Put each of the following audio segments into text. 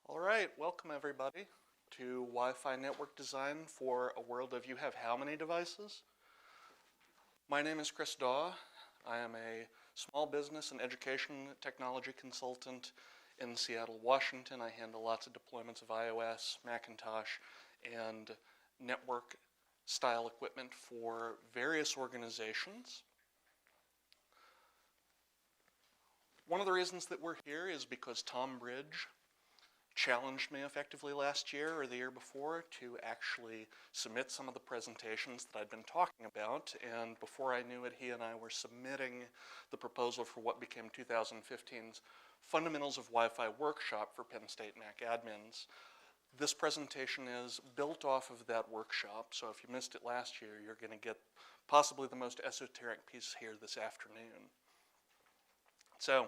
All right, welcome everybody to Wi-Fi network design for a world of you have how many devices? My name is Chris Dawe. I am a small business and education technology consultant in Seattle, Washington. I handle lots of deployments of iOS, Macintosh, and network style equipment for various organizations. One of the reasons that we're here is because Tom Bridge challenged me effectively last year or the year before to actually submit some of the presentations that I'd been talking about, and before I knew it, he and I were submitting the proposal for what became 2015's Fundamentals of Wi-Fi Workshop for Penn State Mac admins. This presentation is built off of that workshop, so if you missed it last year, you're going to get possibly the most esoteric piece here this afternoon. So,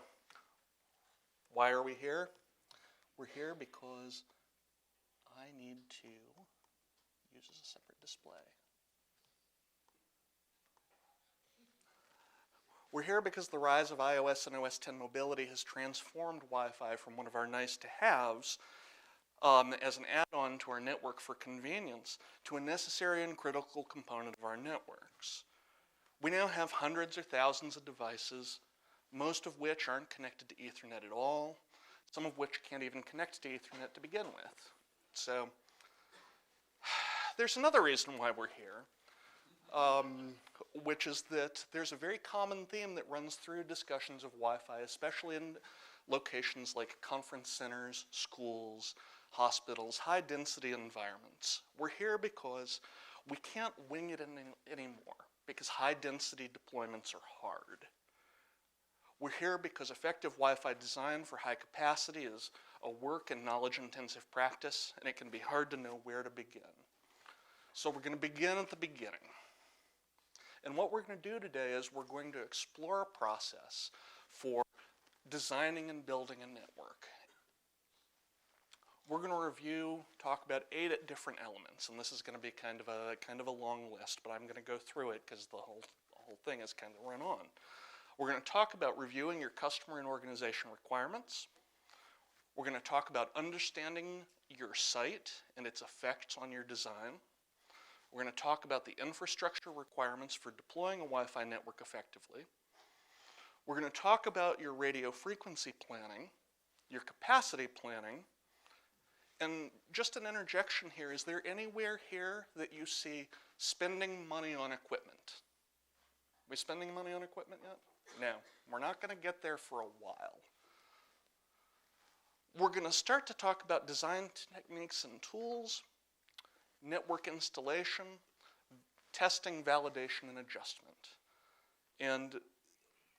why are we here? We're here because I need to use as a separate display. We're here because the rise of iOS and OS X mobility has transformed Wi-Fi from one of our nice-to-haves as an add-on to our network for convenience to a necessary and critical component of our networks. We now have hundreds or thousands of devices, most of which aren't connected to Ethernet at all, some of which can't even connect to Ethernet to begin with. So there's another reason why we're here, which is that there's a very common theme that runs through discussions of Wi-Fi, especially in locations like conference centers, schools, hospitals, high-density environments. We're here because we can't wing it anymore, because high-density deployments are hard. We're here because effective Wi-Fi design for high capacity is a work and knowledge-intensive practice, and it can be hard to know where to begin. So we're going to begin at the beginning. And what we're going to do today is we're going to explore a process for designing and building a network. We're going to talk about 8 different elements, and this is going to be kind of a long list, but I'm going to go through it because the whole thing is kind of run on. We're going to talk about reviewing your customer and organization requirements. We're going to talk about understanding your site and its effects on your design. We're going to talk about the infrastructure requirements for deploying a Wi-Fi network effectively. We're going to talk about your radio frequency planning, your capacity planning, and just an interjection here, is there anywhere here that you see spending money on equipment? Are we spending money on equipment yet? No, we're not going to get there for a while. We're going to start to talk about design techniques and tools, network installation, testing, validation, and adjustment. And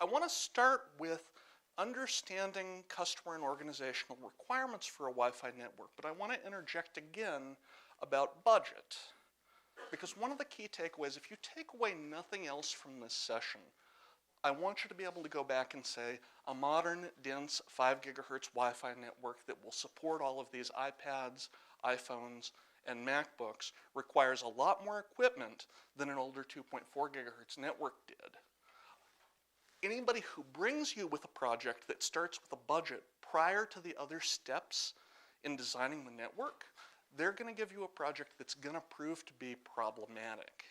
I want to start with understanding customer and organizational requirements for a Wi-Fi network, but I want to interject again about budget. Because one of the key takeaways, if you take away nothing else from this session, I want you to be able to go back and say, a modern, dense 5 gigahertz Wi-Fi network that will support all of these iPads, iPhones, and MacBooks requires a lot more equipment than an older 2.4 gigahertz network did. Anybody who brings you with a project that starts with a budget prior to the other steps in designing the network, they're going to give you a project that's going to prove to be problematic.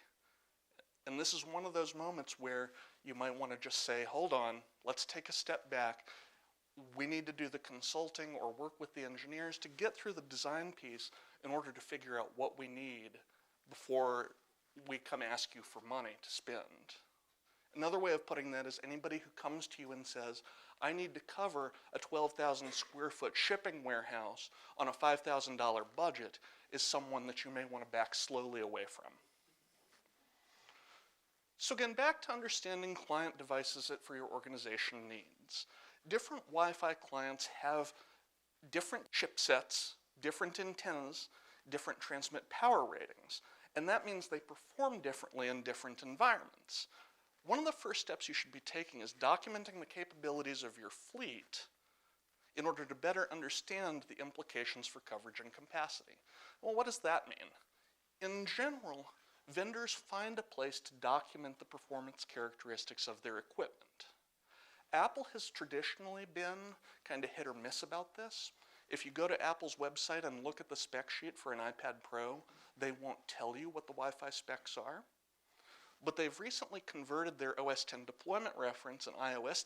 And this is one of those moments where you might want to just say, hold on, let's take a step back. We need to do the consulting or work with the engineers to get through the design piece in order to figure out what we need before we come ask you for money to spend. Another way of putting that is anybody who comes to you and says, I need to cover a 12,000 square foot shipping warehouse on a $5,000 budget is someone that you may want to back slowly away from. So again, back to understanding client devices that for your organization needs. Different Wi-Fi clients have different chipsets, different antennas, different transmit power ratings, and that means they perform differently in different environments. One of the first steps you should be taking is documenting the capabilities of your fleet in order to better understand the implications for coverage and capacity. Well, what does that mean? In general, vendors find a place to document the performance characteristics of their equipment. Apple has traditionally been kind of hit or miss about this. If you go to Apple's website and look at the spec sheet for an iPad Pro, they won't tell you what the Wi-Fi specs are. But they've recently converted their OS X deployment reference and iOS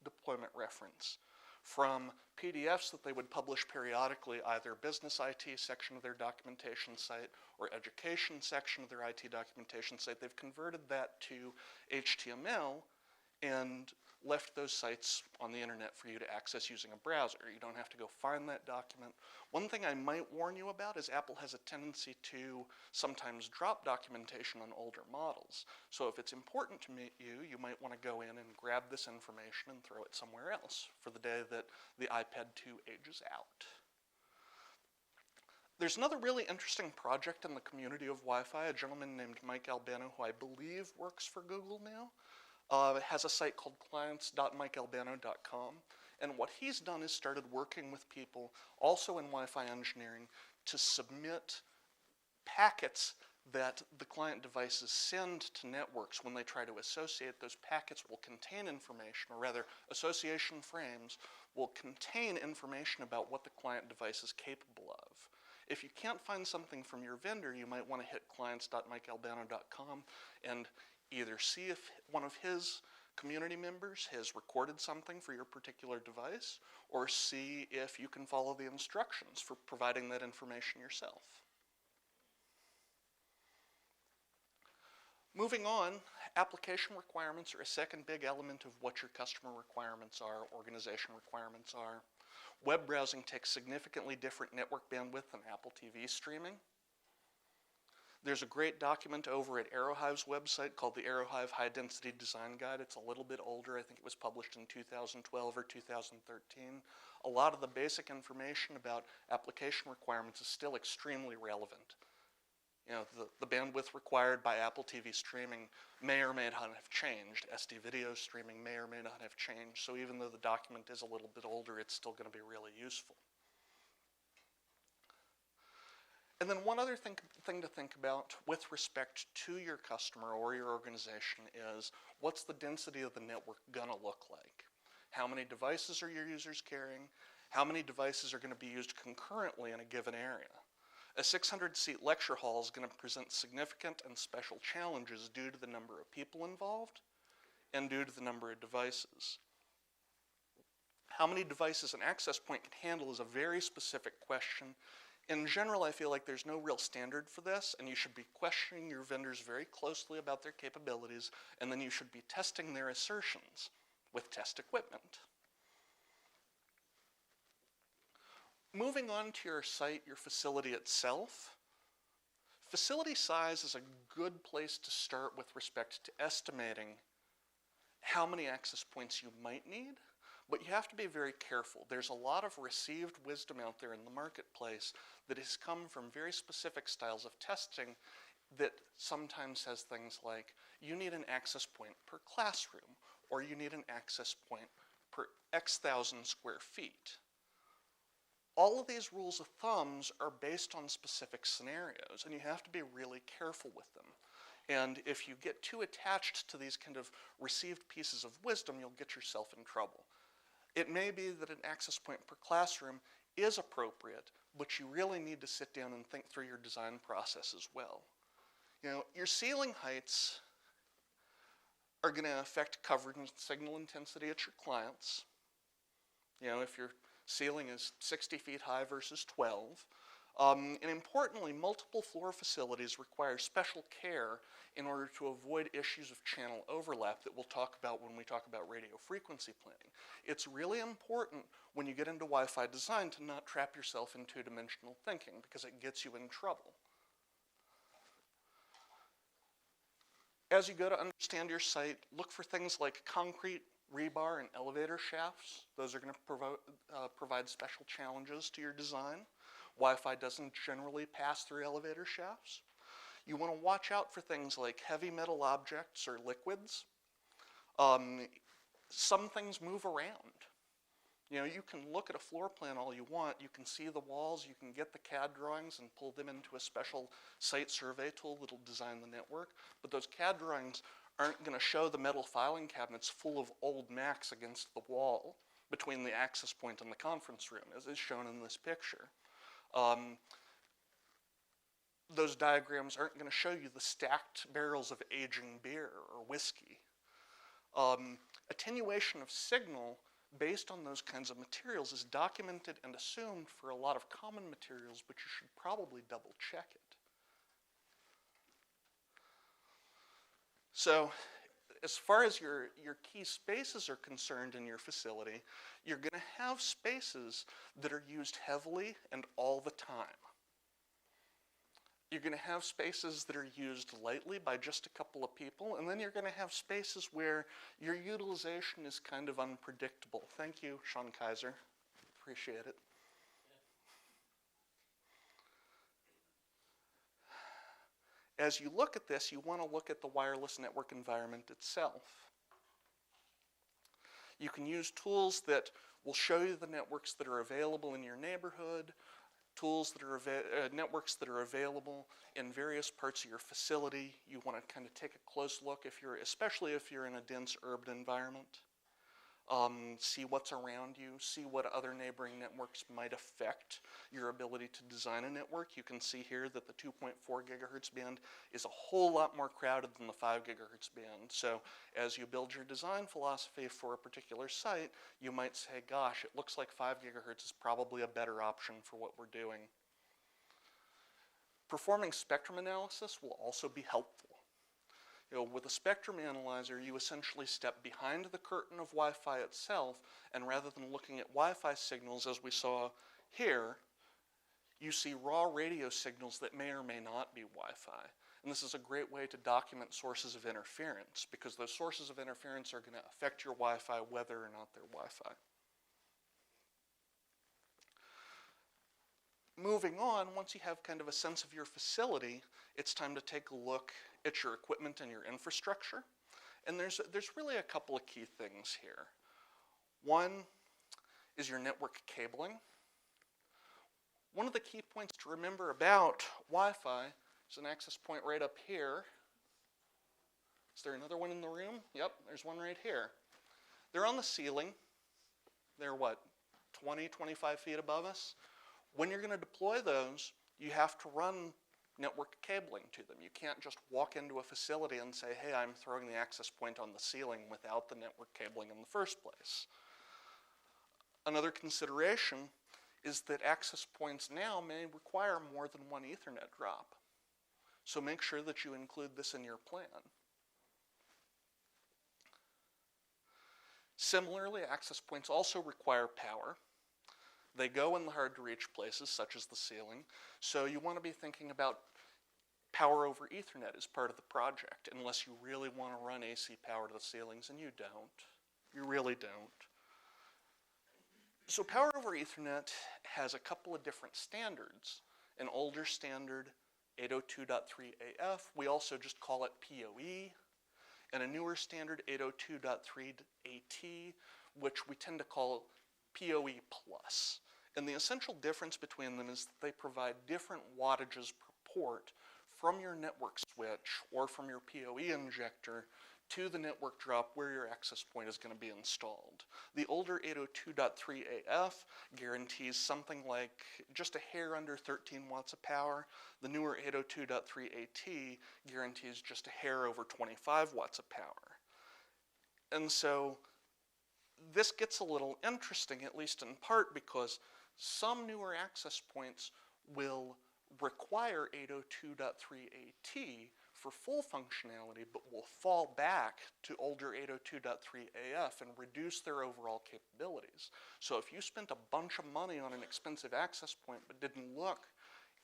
deployment reference from PDFs that they would publish periodically, either business IT section of their documentation site or education section of their IT documentation site. They've converted that to HTML and left those sites on the internet for you to access using a browser. You don't have to go find that document. One thing I might warn you about is Apple has a tendency to sometimes drop documentation on older models. So if it's important to you, you might want to go in and grab this information and throw it somewhere else for the day that the iPad 2 ages out. There's another really interesting project in the community of Wi-Fi. A gentleman named Mike Albano, who I believe works for Google now, has a site called clients.mikealbano.com, and what he's done is started working with people also in Wi-Fi engineering to submit packets that the client devices send to networks. When they try to associate, those packets will contain information, or rather association frames will contain information about what the client device is capable of. If you can't find something from your vendor, you might want to hit clients.mikealbano.com and either see if one of his community members has recorded something for your particular device, or see if you can follow the instructions for providing that information yourself. Moving on, application requirements are a second big element of what your customer requirements are, organization requirements are. Web browsing takes significantly different network bandwidth than Apple TV streaming. There's a great document over at Aerohive's website called the Aerohive High Density Design Guide. It's a little bit older. I think it was published in 2012 or 2013. A lot of the basic information about application requirements is still extremely relevant. You know, the bandwidth required by Apple TV streaming may or may not have changed. SD video streaming may or may not have changed. So even though the document is a little bit older, it's still going to be really useful. And then one other thing to think about with respect to your customer or your organization is, what's the density of the network going to look like? How many devices are your users carrying? How many devices are going to be used concurrently in a given area? A 600-seat lecture hall is going to present significant and special challenges due to the number of people involved and due to the number of devices. How many devices an access point can handle is a very specific question. In general, I feel like there's no real standard for this, and you should be questioning your vendors very closely about their capabilities, and then you should be testing their assertions with test equipment. Moving on to your site, your facility itself. Facility size is a good place to start with respect to estimating how many access points you might need, but you have to be very careful. There's a lot of received wisdom out there in the marketplace that has come from very specific styles of testing that sometimes says things like, you need an access point per classroom, or you need an access point per X thousand square feet. All of these rules of thumbs are based on specific scenarios, and you have to be really careful with them. And if you get too attached to these kind of received pieces of wisdom, you'll get yourself in trouble. It may be that an access point per classroom is appropriate, but you really need to sit down and think through your design process as well. You know, your ceiling heights are going to affect coverage and signal intensity at your clients. You know, if your ceiling is 60 feet high versus 12. And importantly, multiple floor facilities require special care in order to avoid issues of channel overlap that we'll talk about when we talk about radio frequency planning. It's really important when you get into Wi-Fi design to not trap yourself in two-dimensional thinking, because it gets you in trouble. As you go to understand your site, look for things like concrete, rebar, and elevator shafts. Those are going to provide special challenges to your design. Wi-Fi doesn't generally pass through elevator shafts. You want to watch out for things like heavy metal objects or liquids. Some things move around. You know, you can look at a floor plan all you want. You can see the walls. You can get the CAD drawings and pull them into a special site survey tool that'll design the network. But those CAD drawings aren't going to show the metal filing cabinets full of old Macs against the wall. between the access point and the conference room, as is shown in this picture. Those diagrams aren't going to show you the stacked barrels of aging beer or whiskey. Attenuation of signal based on those kinds of materials is documented and assumed for a lot of common materials, but you should probably double check it. So as far as your key spaces are concerned in your facility, you're going to have spaces that are used heavily and all the time. You're going to have spaces that are used lightly by just a couple of people, and then you're going to have spaces where your utilization is kind of unpredictable. Thank you, Sean Kaiser. Appreciate it. As you look at this, you want to look at the wireless network environment itself. You can use tools that will show you the networks that are available in your neighborhood, tools that are networks that are available in various parts of your facility. You want to kind of take a close look, especially if you're in a dense urban environment. See what's around you, see what other neighboring networks might affect your ability to design a network. You can see here that the 2.4 gigahertz band is a whole lot more crowded than the 5 gigahertz band. So as you build your design philosophy for a particular site, you might say, gosh, it looks like 5 gigahertz is probably a better option for what we're doing. Performing spectrum analysis will also be helpful. With a spectrum analyzer, you essentially step behind the curtain of Wi-Fi itself, and rather than looking at Wi-Fi signals as we saw here, you see raw radio signals that may or may not be Wi-Fi. And this is a great way to document sources of interference, because those sources of interference are going to affect your Wi-Fi whether or not they're Wi-Fi. Moving on, once you have kind of a sense of your facility, it's time to take a look at your equipment and your infrastructure. And there's really a couple of key things here. One is your network cabling. One of the key points to remember about Wi-Fi is an access point right up here. Is there another one in the room? Yep, there's one right here. They're on the ceiling. They're what, 20, 25 feet above us? When you're going to deploy those, you have to run network cabling to them. You can't just walk into a facility and say, hey, I'm throwing the access point on the ceiling without the network cabling in the first place. Another consideration is that access points now may require more than one Ethernet drop. So make sure that you include this in your plan. Similarly, access points also require power. They go in the hard-to-reach places, such as the ceiling, so you want to be thinking about power over Ethernet as part of the project, unless you really want to run AC power to the ceilings, and you don't. You really don't. So power over Ethernet has a couple of different standards. An older standard, 802.3AF, we also just call it PoE, and a newer standard, 802.3AT, which we tend to call PoE+. And the essential difference between them is that they provide different wattages per port from your network switch or from your PoE injector to the network drop where your access point is going to be installed. The older 802.3AF guarantees something like just a hair under 13 watts of power. The newer 802.3AT guarantees just a hair over 25 watts of power. And so this gets a little interesting, at least in part, because some newer access points will require 802.3AT for full functionality, but will fall back to older 802.3AF and reduce their overall capabilities. So if you spent a bunch of money on an expensive access point but didn't look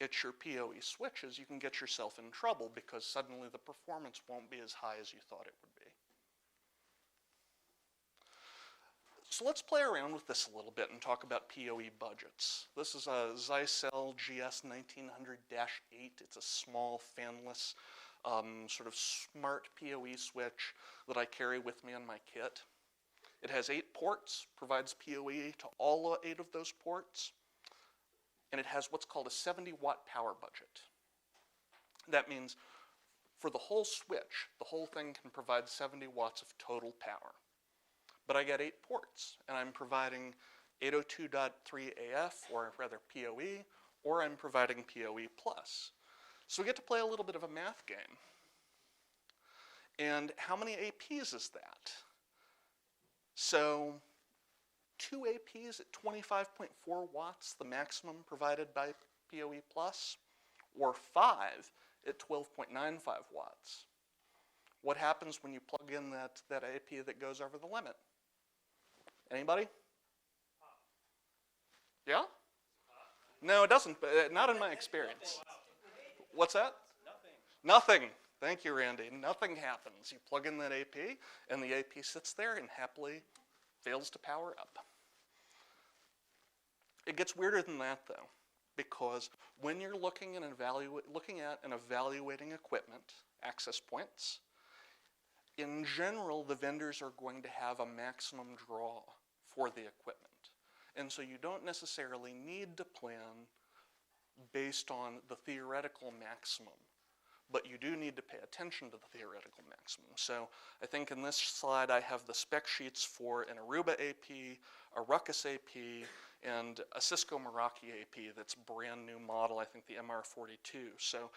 at your PoE switches, you can get yourself in trouble because suddenly the performance won't be as high as you thought it would be. So let's play around with this a little bit and talk about PoE budgets. This is a Zycel GS1900-8. It's a small fanless sort of smart PoE switch that I carry with me on my kit. It has 8 ports, provides PoE to all 8 of those ports, and it has what's called a 70-watt power budget. That means for the whole switch, the whole thing can provide 70 watts of total power. but I get 8 ports, and I'm providing 802.3AF, or rather PoE, or I'm providing PoE+. So we get to play a little bit of a math game. And how many APs is that? So 2 APs at 25.4 watts, the maximum provided by PoE+, or 5 at 12.95 watts. What happens when you plug in that AP that goes over the limit? Anybody? Yeah? No, it doesn't. Not in my experience. What's that? Nothing. Thank you, Randy. Nothing happens. You plug in that AP, and the AP sits there and happily fails to power up. It gets weirder than that, though, because when you're looking at and evaluating equipment, access points, in general, the vendors are going to have a maximum draw for the equipment. And so you don't necessarily need to plan based on the theoretical maximum, but you do need to pay attention to the theoretical maximum. So I think in this slide I have the spec sheets for an Aruba AP, a Ruckus AP, and a Cisco Meraki AP that's brand new model, I think the MR42. So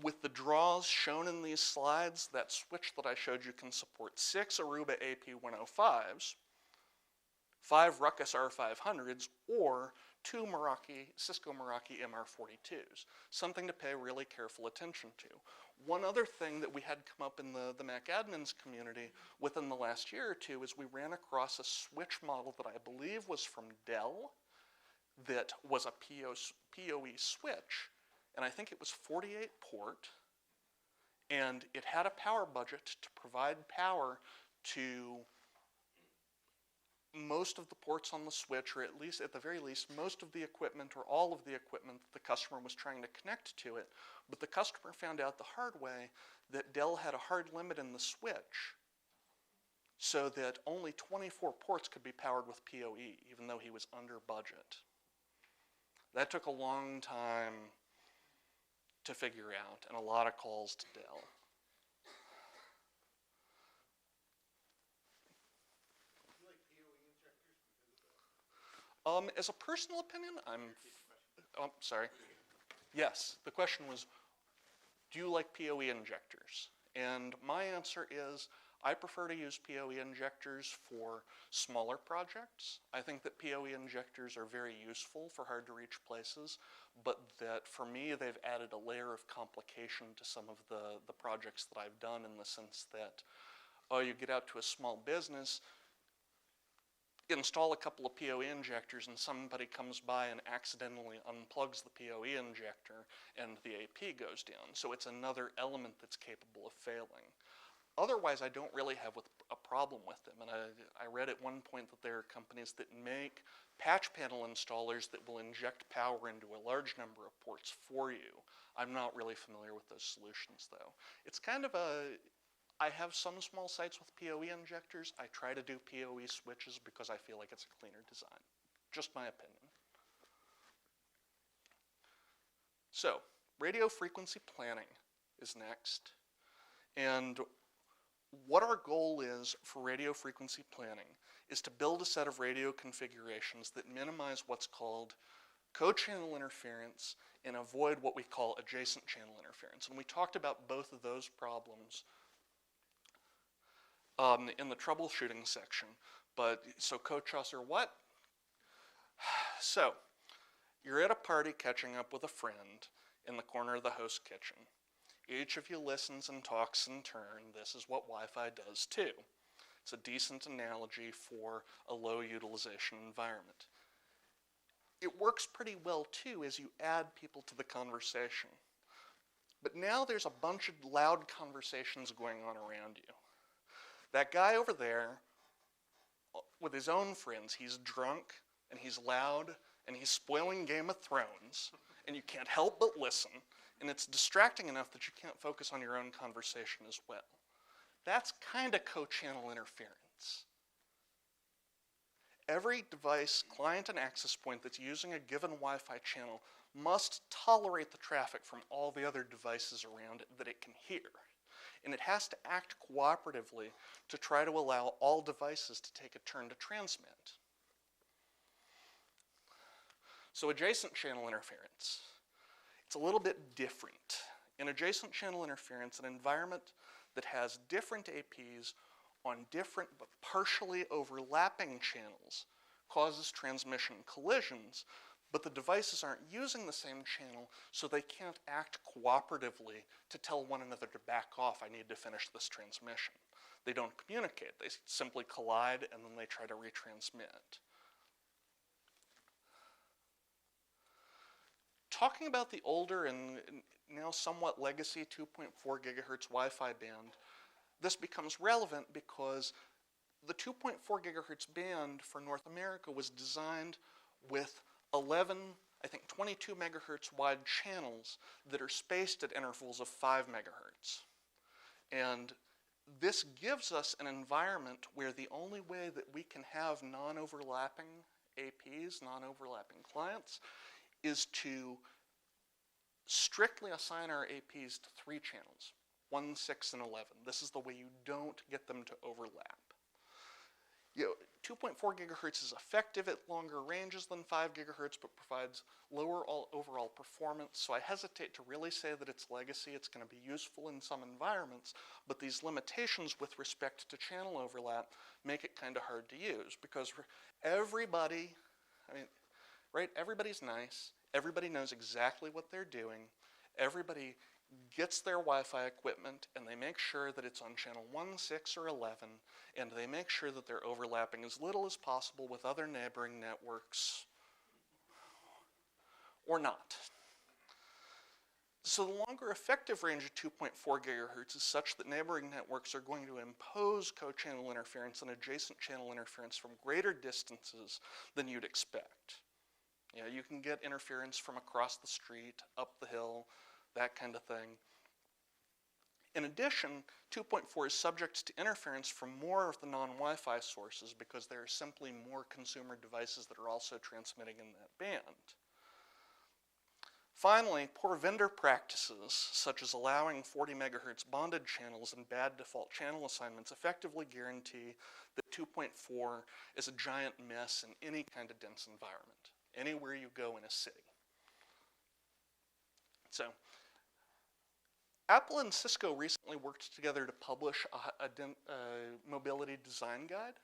with the draws shown in these slides, that switch that I showed you can support 6 Aruba AP 105s, 5 Ruckus R500s, or 2 Cisco Meraki MR42s. Something to pay really careful attention to. One other thing that we had come up in the Mac admins community within the last year or two is we ran across a switch model that I believe was from Dell that was a PoE switch, and I think it was 48 port, and it had a power budget to provide power to most of the ports on the switch, or at the very least, most of the equipment or all of the equipment that the customer was trying to connect to it. But the customer found out the hard way that Dell had a hard limit in the switch, so that only 24 ports could be powered with PoE, even though he was under budget. That took a long time to figure out, and a lot of calls to Dell. As a personal opinion, sorry. Yes, the question was, do you like PoE injectors? And my answer is, I prefer to use PoE injectors for smaller projects. I think that PoE injectors are very useful for hard-to-reach places, but that for me, they've added a layer of complication to some of the projects that I've done, in the sense that, you get out to a small business, install a couple of PoE injectors, and somebody comes by and accidentally unplugs the PoE injector, and the AP goes down. So it's another element that's capable of failing. Otherwise, I don't really have a problem with them. And I read at one point that there are companies that make patch panel installers that will inject power into a large number of ports for you. I'm not really familiar with those solutions, though. It's kind of I have some small sites with PoE injectors. I try to do PoE switches because I feel like it's a cleaner design. Just my opinion. So, radio frequency planning is next. And what our goal is for radio frequency planning is to build a set of radio configurations that minimize what's called co-channel interference and avoid what we call adjacent channel interference. And we talked about both of those problems in the troubleshooting section. But, so co-chus are what? So, you're at a party catching up with a friend in the corner of the host kitchen. Each of you listens and talks in turn. This is what Wi-Fi does too. It's a decent analogy for a low utilization environment. It works pretty well too as you add people to the conversation. But now there's a bunch of loud conversations going on around you. That guy over there, with his own friends, he's drunk and he's loud and he's spoiling Game of Thrones, and you can't help but listen, and it's distracting enough that you can't focus on your own conversation as well. That's kind of co-channel interference. Every device, client, and access point that's using a given Wi-Fi channel must tolerate the traffic from all the other devices around it that it can hear. and it has to act cooperatively to try to allow all devices to take a turn to transmit. So adjacent channel interference. It's a little bit different. In adjacent channel interference, an environment that has different APs on different but partially overlapping channels causes transmission collisions, but the devices aren't using the same channel, so they can't act cooperatively to tell one another to back off, I need to finish this transmission. They don't communicate. They simply collide, and then they try to retransmit. Talking about the older and now somewhat legacy 2.4 gigahertz Wi-Fi band, this becomes relevant because the 2.4 gigahertz band for North America was designed with 11, I think 22 megahertz wide channels that are spaced at intervals of 5 megahertz. And this gives us an environment where the only way that we can have non-overlapping APs, non-overlapping clients, is to strictly assign our APs to 3 channels, 1, 6, and 11. This is the way you don't get them to overlap. 2.4 gigahertz is effective at longer ranges than 5 gigahertz, but provides lower overall performance. So I hesitate to really say that it's legacy. It's going to be useful in some environments, but these limitations with respect to channel overlap make it kind of hard to use because everybody, everybody's nice. Everybody knows exactly what they're doing. Everybody gets their Wi-Fi equipment and they make sure that it's on channel 1, 6, or 11, and they make sure that they're overlapping as little as possible with other neighboring networks or not. So the longer effective range of 2.4 gigahertz is such that neighboring networks are going to impose co-channel interference and adjacent channel interference from greater distances than you'd expect. You can get interference from across the street, up the hill, that kind of thing. In addition, 2.4 is subject to interference from more of the non-Wi-Fi sources because there are simply more consumer devices that are also transmitting in that band. Finally, poor vendor practices, such as allowing 40 megahertz bonded channels and bad default channel assignments, effectively guarantee that 2.4 is a giant mess in any kind of dense environment, anywhere you go in a city. So, Apple and Cisco recently worked together to publish a mobility design guide.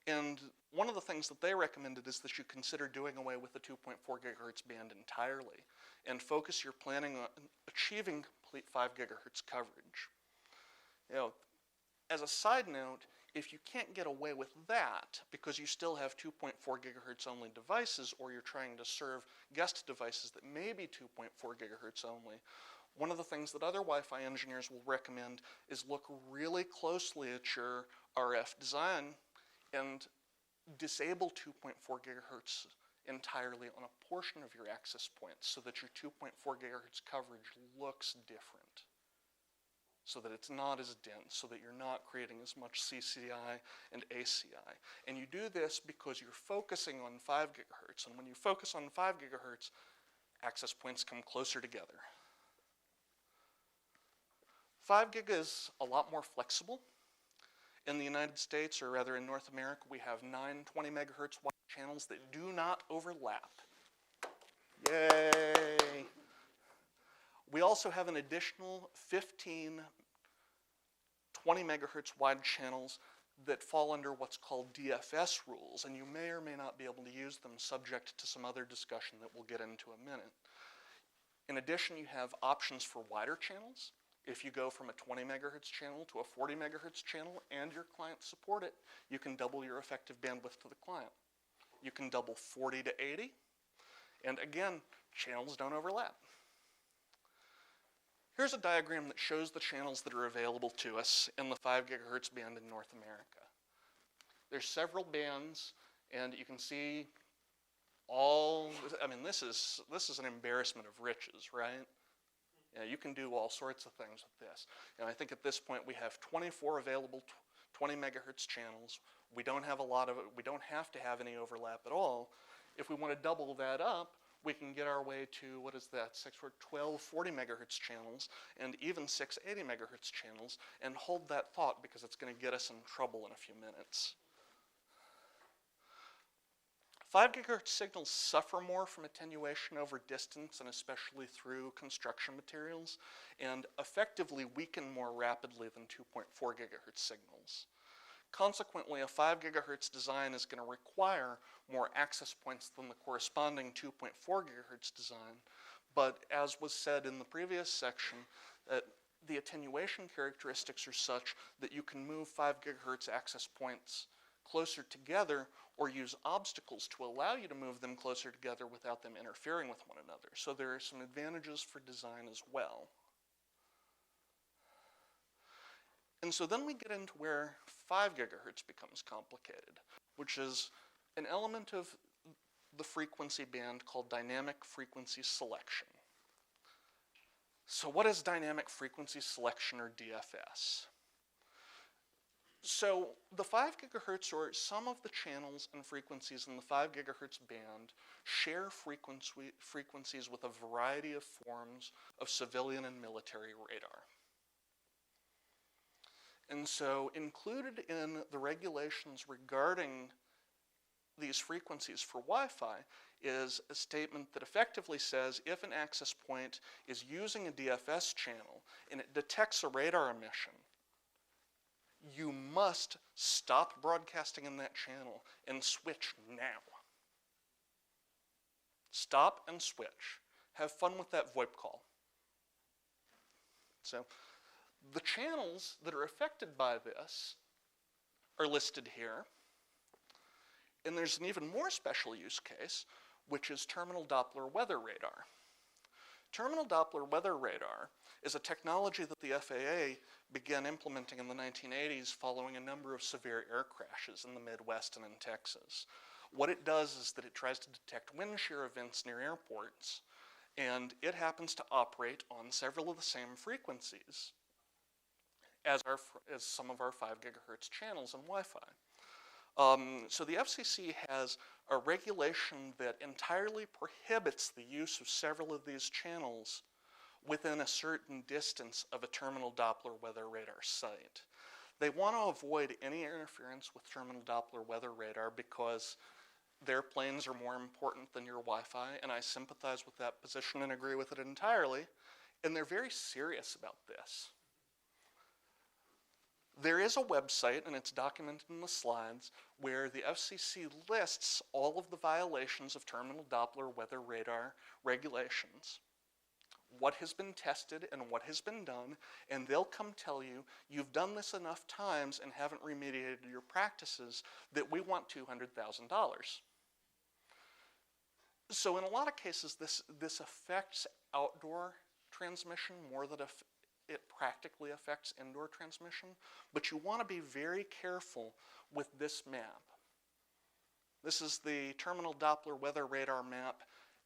And one of the things that they recommended is that you consider doing away with the 2.4 gigahertz band entirely and focus your planning on achieving complete 5 gigahertz coverage. As a side note, if you can't get away with that because you still have 2.4 gigahertz only devices or you're trying to serve guest devices that may be 2.4 gigahertz only, one of the things that other Wi-Fi engineers will recommend is look really closely at your RF design and disable 2.4 gigahertz entirely on a portion of your access points so that your 2.4 gigahertz coverage looks different, so that it's not as dense, so that you're not creating as much CCI and ACI. And you do this because you're focusing on 5 gigahertz, and when you focus on 5 gigahertz, access points come closer together. 5 gig is a lot more flexible. In the United States, or rather in North America, we have 9 20 megahertz wide channels that do not overlap. Yay! We also have an additional 15 20 megahertz wide channels that fall under what's called DFS rules, and you may or may not be able to use them subject to some other discussion that we'll get into in a minute. In addition, you have options for wider channels. If you go from a 20 megahertz channel to a 40 megahertz channel and your clients support it, you can double your effective bandwidth to the client. You can double 40 to 80, and again, channels don't overlap. Here's a diagram that shows the channels that are available to us in the 5 gigahertz band in North America. There's several bands, and you can see this is an embarrassment of riches, right? You can do all sorts of things with this. I think at this point we have 24 available 20 megahertz channels. We don't have a lot of it. We don't have to have any overlap at all. If we want to double that up, we can get our way to, what is that, 12 40 megahertz channels, and even 6 80 megahertz channels, and hold that thought because it's going to get us in trouble in a few minutes. 5 gigahertz signals suffer more from attenuation over distance, and especially through construction materials, and effectively weaken more rapidly than 2.4 gigahertz signals. Consequently, a 5 gigahertz design is going to require more access points than the corresponding 2.4 gigahertz design, but as was said in the previous section, the attenuation characteristics are such that you can move 5 gigahertz access points closer together or use obstacles to allow you to move them closer together without them interfering with one another. So there are some advantages for design as well. And so then we get into where 5 gigahertz becomes complicated, which is an element of the frequency band called dynamic frequency selection. So what is dynamic frequency selection, or DFS? So the 5 gigahertz, or some of the channels and frequencies in the 5 gigahertz band, share frequencies with a variety of forms of civilian and military radar. And so included in the regulations regarding these frequencies for Wi-Fi is a statement that effectively says if an access point is using a DFS channel and it detects a radar emission, you must stop broadcasting in that channel and switch now. Stop and switch. Have fun with that VoIP call. So the channels that are affected by this are listed here. And there's an even more special use case, which is terminal Doppler weather radar. Terminal Doppler weather radar is a technology that the FAA began implementing in the 1980s following a number of severe air crashes in the Midwest and in Texas. What it does is that it tries to detect wind shear events near airports, and it happens to operate on several of the same frequencies as some of our 5 gigahertz channels in Wi-Fi. So the FCC has a regulation that entirely prohibits the use of several of these channels within a certain distance of a terminal Doppler weather radar site. They want to avoid any interference with terminal Doppler weather radar because their planes are more important than your Wi-Fi, and I sympathize with that position and agree with it entirely, and they're very serious about this. There is a website, and it's documented in the slides, where the FCC lists all of the violations of terminal Doppler weather radar regulations, what has been tested and what has been done, and they'll come tell you, you've done this enough times and haven't remediated your practices that we want $200,000. So in a lot of cases, this affects outdoor transmission more than it practically affects indoor transmission, but you want to be very careful with this map. This is the terminal Doppler weather radar map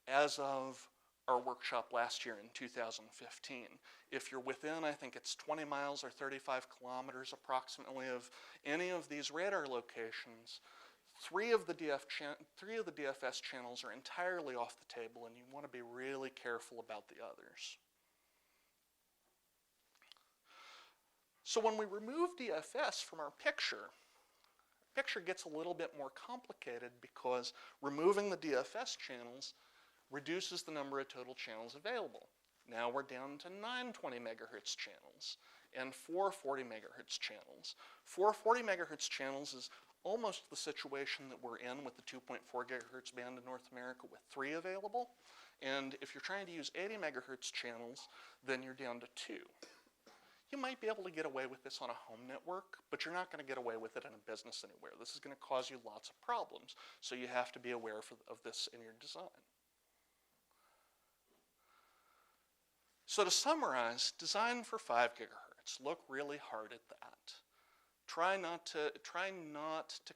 as of our workshop last year in 2015. If you're within, I think it's 20 miles or 35 kilometers approximately of any of these radar locations, three of the DFS channels are entirely off the table, and you want to be really careful about the others. So when we remove DFS from our picture gets a little bit more complicated because removing the DFS channels reduces the number of total channels available. Now we're down to 9 20 megahertz channels and 4 40 megahertz channels. 4 40 megahertz channels is almost the situation that we're in with the 2.4 gigahertz band in North America with 3 available. And if you're trying to use 80 megahertz channels, then you're down to 2. You might be able to get away with this on a home network, but you're not going to get away with it in a business anywhere. This is going to cause you lots of problems, so you have to be aware of this in your design. So to summarize, design for 5 gigahertz. Look really hard at that. Try not to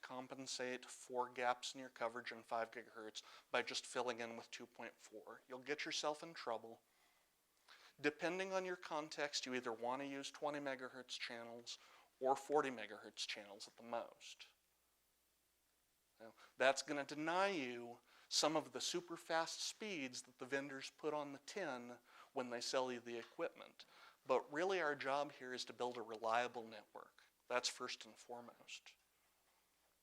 compensate for gaps in your coverage in 5 gigahertz by just filling in with 2.4. You'll get yourself in trouble. Depending on your context, you either want to use 20 megahertz channels or 40 megahertz channels at the most. Now, that's going to deny you some of the super fast speeds that the vendors put on the tin when they sell you the equipment. But really our job here is to build a reliable network. That's first and foremost.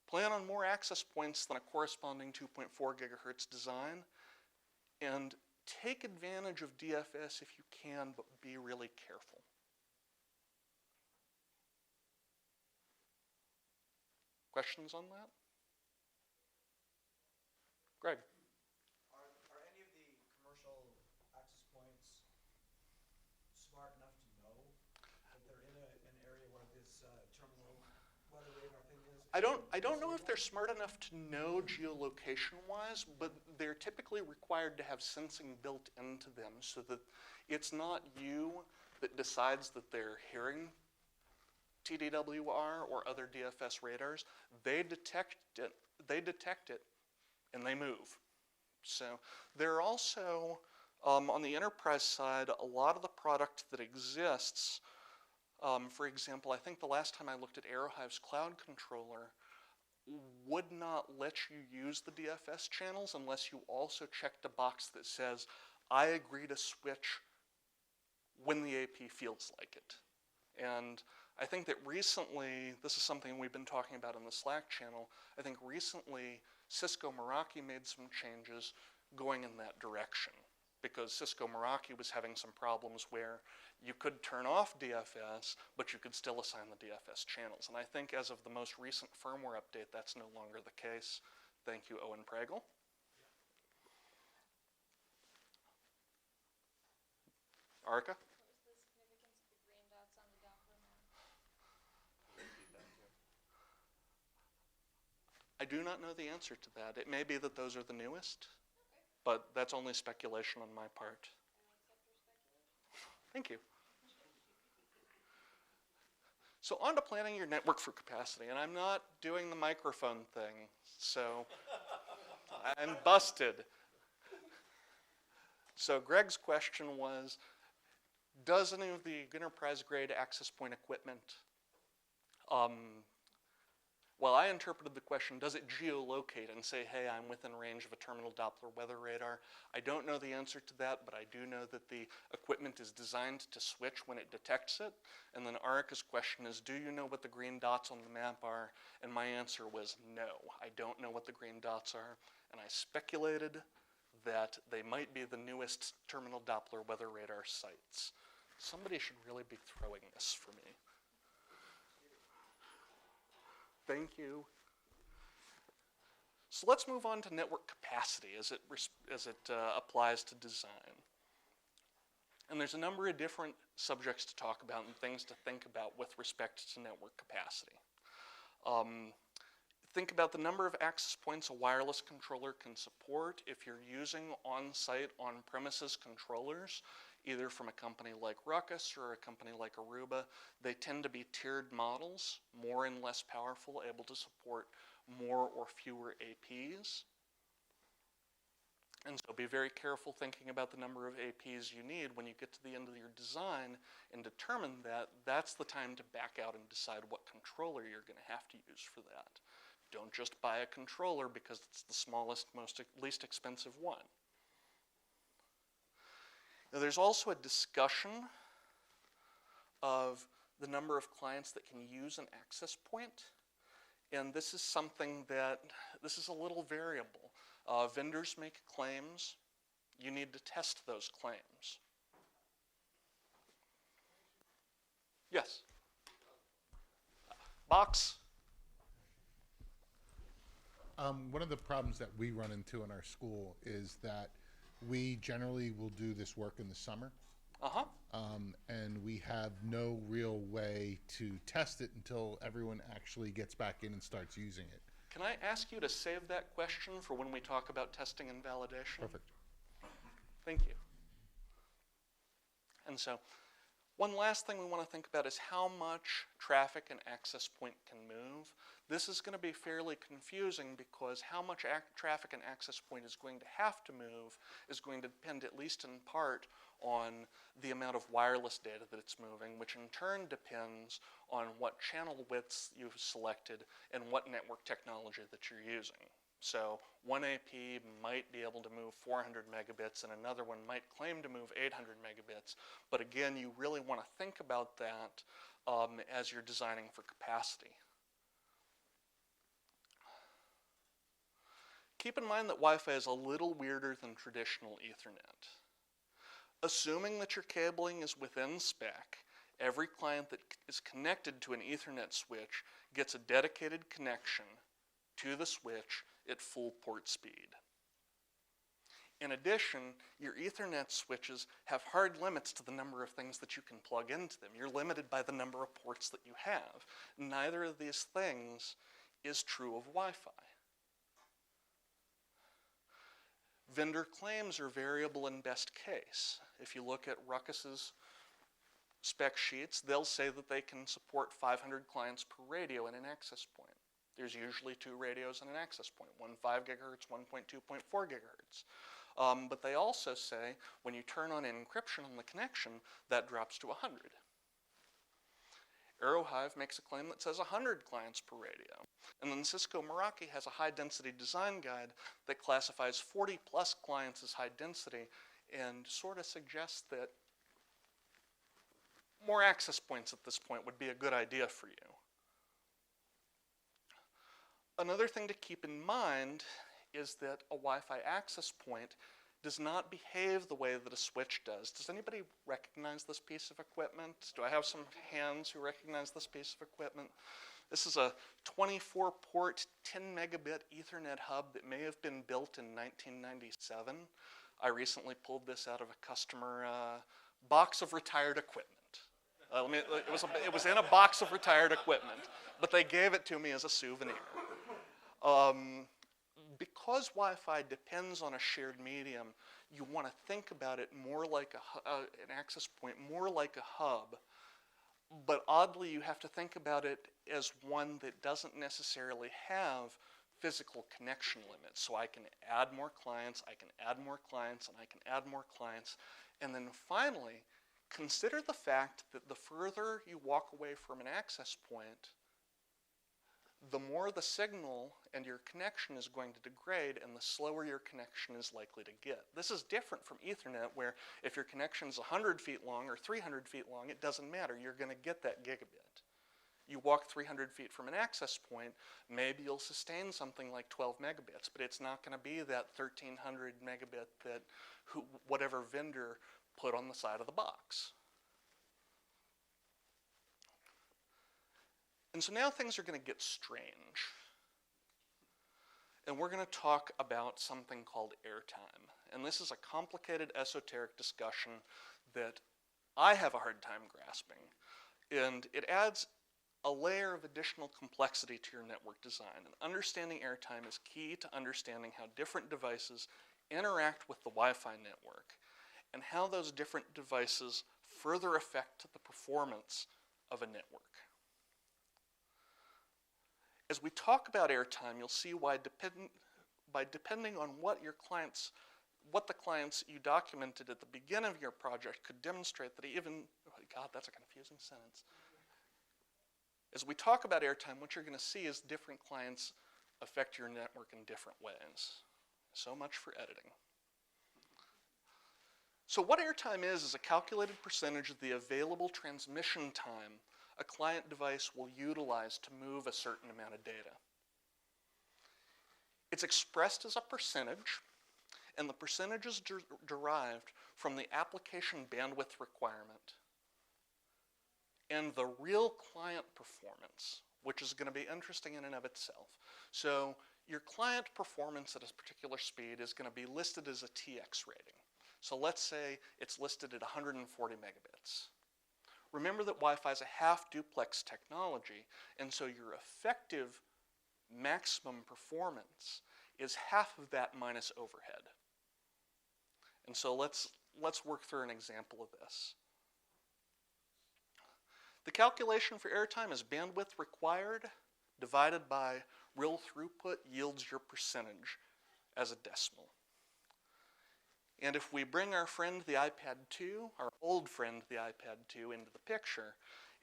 Plan on more access points than a corresponding 2.4 gigahertz design, and take advantage of DFS if you can, but be really careful. Questions on that? Greg? Are any of the commercial access points smart enough to know that they're in an area where this terminal weather radar thing is? I don't know if they're smart enough to know geolocation-wise, but they're typically required to have sensing built into them so that it's not you that decides that they're hearing TDWR or other DFS radars. They detect it, and they move. So there are also, on the enterprise side, a lot of the product that exists. For example, I think the last time I looked at Aerohive's cloud controller would not let you use the DFS channels unless you also checked a box that says, I agree to switch when the AP feels like it. And I think that recently, this is something we've been talking about in the Slack channel, I think recently Cisco Meraki made some changes going in that direction, because Cisco Meraki was having some problems where you could turn off DFS, but you could still assign the DFS channels. And I think as of the most recent firmware update, that's no longer the case. Thank you, Owen Pragle. Arika? I do not know the answer to that. It may be that those are the newest, but that's only speculation on my part. Thank you. So on to planning your network for capacity, and I'm not doing the microphone thing, so I'm busted. So Greg's question was, does any of the enterprise-grade access point equipment well, I interpreted the question, does it geolocate and say, hey, I'm within range of a terminal Doppler weather radar? I don't know the answer to that, but I do know that the equipment is designed to switch when it detects it. And then Arika's question is, do you know what the green dots on the map are? And my answer was no, I don't know what the green dots are. And I speculated that they might be the newest terminal Doppler weather radar sites. Somebody should really be throwing this for me. Thank you. So let's move on to network capacity as it applies to design. And there's a number of different subjects to talk about and things to think about with respect to network capacity. Think about the number of access points a wireless controller can support if you're using on-site, on-premises controllers, either from a company like Ruckus or a company like Aruba. They tend to be tiered models, more and less powerful, able to support more or fewer APs. And so be very careful thinking about the number of APs you need when you get to the end of your design and determine that that's the time to back out and decide what controller you're going to have to use for that. Don't just buy a controller because it's the smallest, least expensive one. Now, there's also a discussion of the number of clients that can use an access point. And this is something that, this is a little variable. Vendors make claims. You need to test those claims. Yes? Box? One of the problems that we run into in our school is that we generally will do this work in the summer. And we have no real way to test it until everyone actually gets back in and starts using it. Can I ask you to save that question for when we talk about testing and validation? Perfect. Thank you. And so, one last thing we want to think about is how much traffic an access point can move. This is going to be fairly confusing because how much traffic an access point is going to have to move is going to depend, at least in part, on the amount of wireless data that it's moving, which in turn depends on what channel widths you've selected and what network technology that you're using. So one AP might be able to move 400 megabits and another one might claim to move 800 megabits. But again, you really want to think about that as you're designing for capacity. Keep in mind that Wi-Fi is a little weirder than traditional Ethernet. Assuming that your cabling is within spec, every client that is connected to an Ethernet switch gets a dedicated connection to the switch at full port speed. In addition, your Ethernet switches have hard limits to the number of things that you can plug into them. You're limited by the number of ports that you have. Neither of these things is true of Wi-Fi. Vendor claims are variable in best case. If you look at Ruckus's spec sheets, they'll say that they can support 500 clients per radio in an access point. There's usually 2 radios in an access point, one 5 gigahertz, one 2.4 gigahertz. But they also say when you turn on encryption on the connection, that drops to 100. Aerohive makes a claim that says 100 clients per radio. And then Cisco Meraki has a high-density design guide that classifies 40-plus clients as high density and sort of suggests that more access points at this point would be a good idea for you. Another thing to keep in mind is that a Wi-Fi access point does not behave the way that a switch does. Does anybody recognize this piece of equipment? Do I have some hands who recognize this piece of equipment? This is a 24-port, 10 megabit Ethernet hub that may have been built in 1997. I recently pulled this out of a customer box of retired equipment. It was in a box of retired equipment, but they gave it to me as a souvenir. Because Wi-Fi depends on a shared medium, you want to think about it more like an access point, more like a hub. But oddly, you have to think about it as one that doesn't necessarily have physical connection limits. So I can add more clients, I can add more clients, and I can add more clients. And then finally, consider the fact that the further you walk away from an access point, the more the signal and your connection is going to degrade and the slower your connection is likely to get. This is different from Ethernet, where if your connection is 100 feet long or 300 feet long, it doesn't matter. You're going to get that gigabit. You walk 300 feet from an access point, maybe you'll sustain something like 12 megabits, but it's not going to be that 1300 megabit that whatever vendor put on the side of the box. And so now things are going to get strange. And we're going to talk about something called airtime. And this is a complicated, esoteric discussion that I have a hard time grasping. And it adds a layer of additional complexity to your network design. And understanding airtime is key to understanding how different devices interact with the Wi-Fi network and how those different devices further affect the performance of a network. As we talk about airtime, you'll see why depending on what the clients you documented at the beginning of your project could demonstrate that God, that's a confusing sentence. As we talk about airtime, what you're going to see is different clients affect your network in different ways. So much for editing. So what airtime is a calculated percentage of the available transmission time a client device will utilize to move a certain amount of data. It's expressed as a percentage, and the percentage is derived from the application bandwidth requirement and the real client performance, which is going to be interesting in and of itself. So your client performance at a particular speed is going to be listed as a TX rating. So let's say it's listed at 140 megabits. Remember that Wi-Fi is a half duplex technology, and so your effective maximum performance is half of that minus overhead. And so let's work through an example of this. The calculation for airtime is bandwidth required divided by real throughput yields your percentage as a decimal. And if we bring our friend the iPad 2, our old friend the iPad 2 into the picture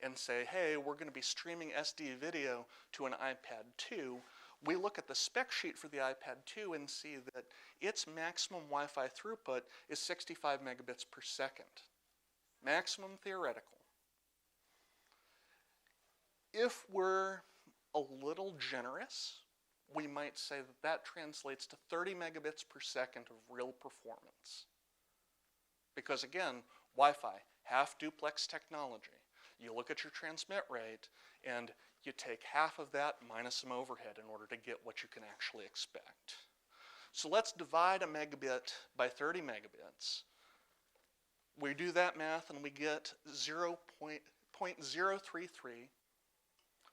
and say, hey, we're going to be streaming SD video to an iPad 2, we look at the spec sheet for the iPad 2 and see that its maximum Wi-Fi throughput is 65 megabits per second. Maximum theoretical. If we're a little generous, we might say that that translates to 30 megabits per second of real performance. Because again, Wi-Fi, half duplex technology. You look at your transmit rate and you take half of that minus some overhead in order to get what you can actually expect. So let's divide a megabit by 30 megabits. We do that math and we get 0.033,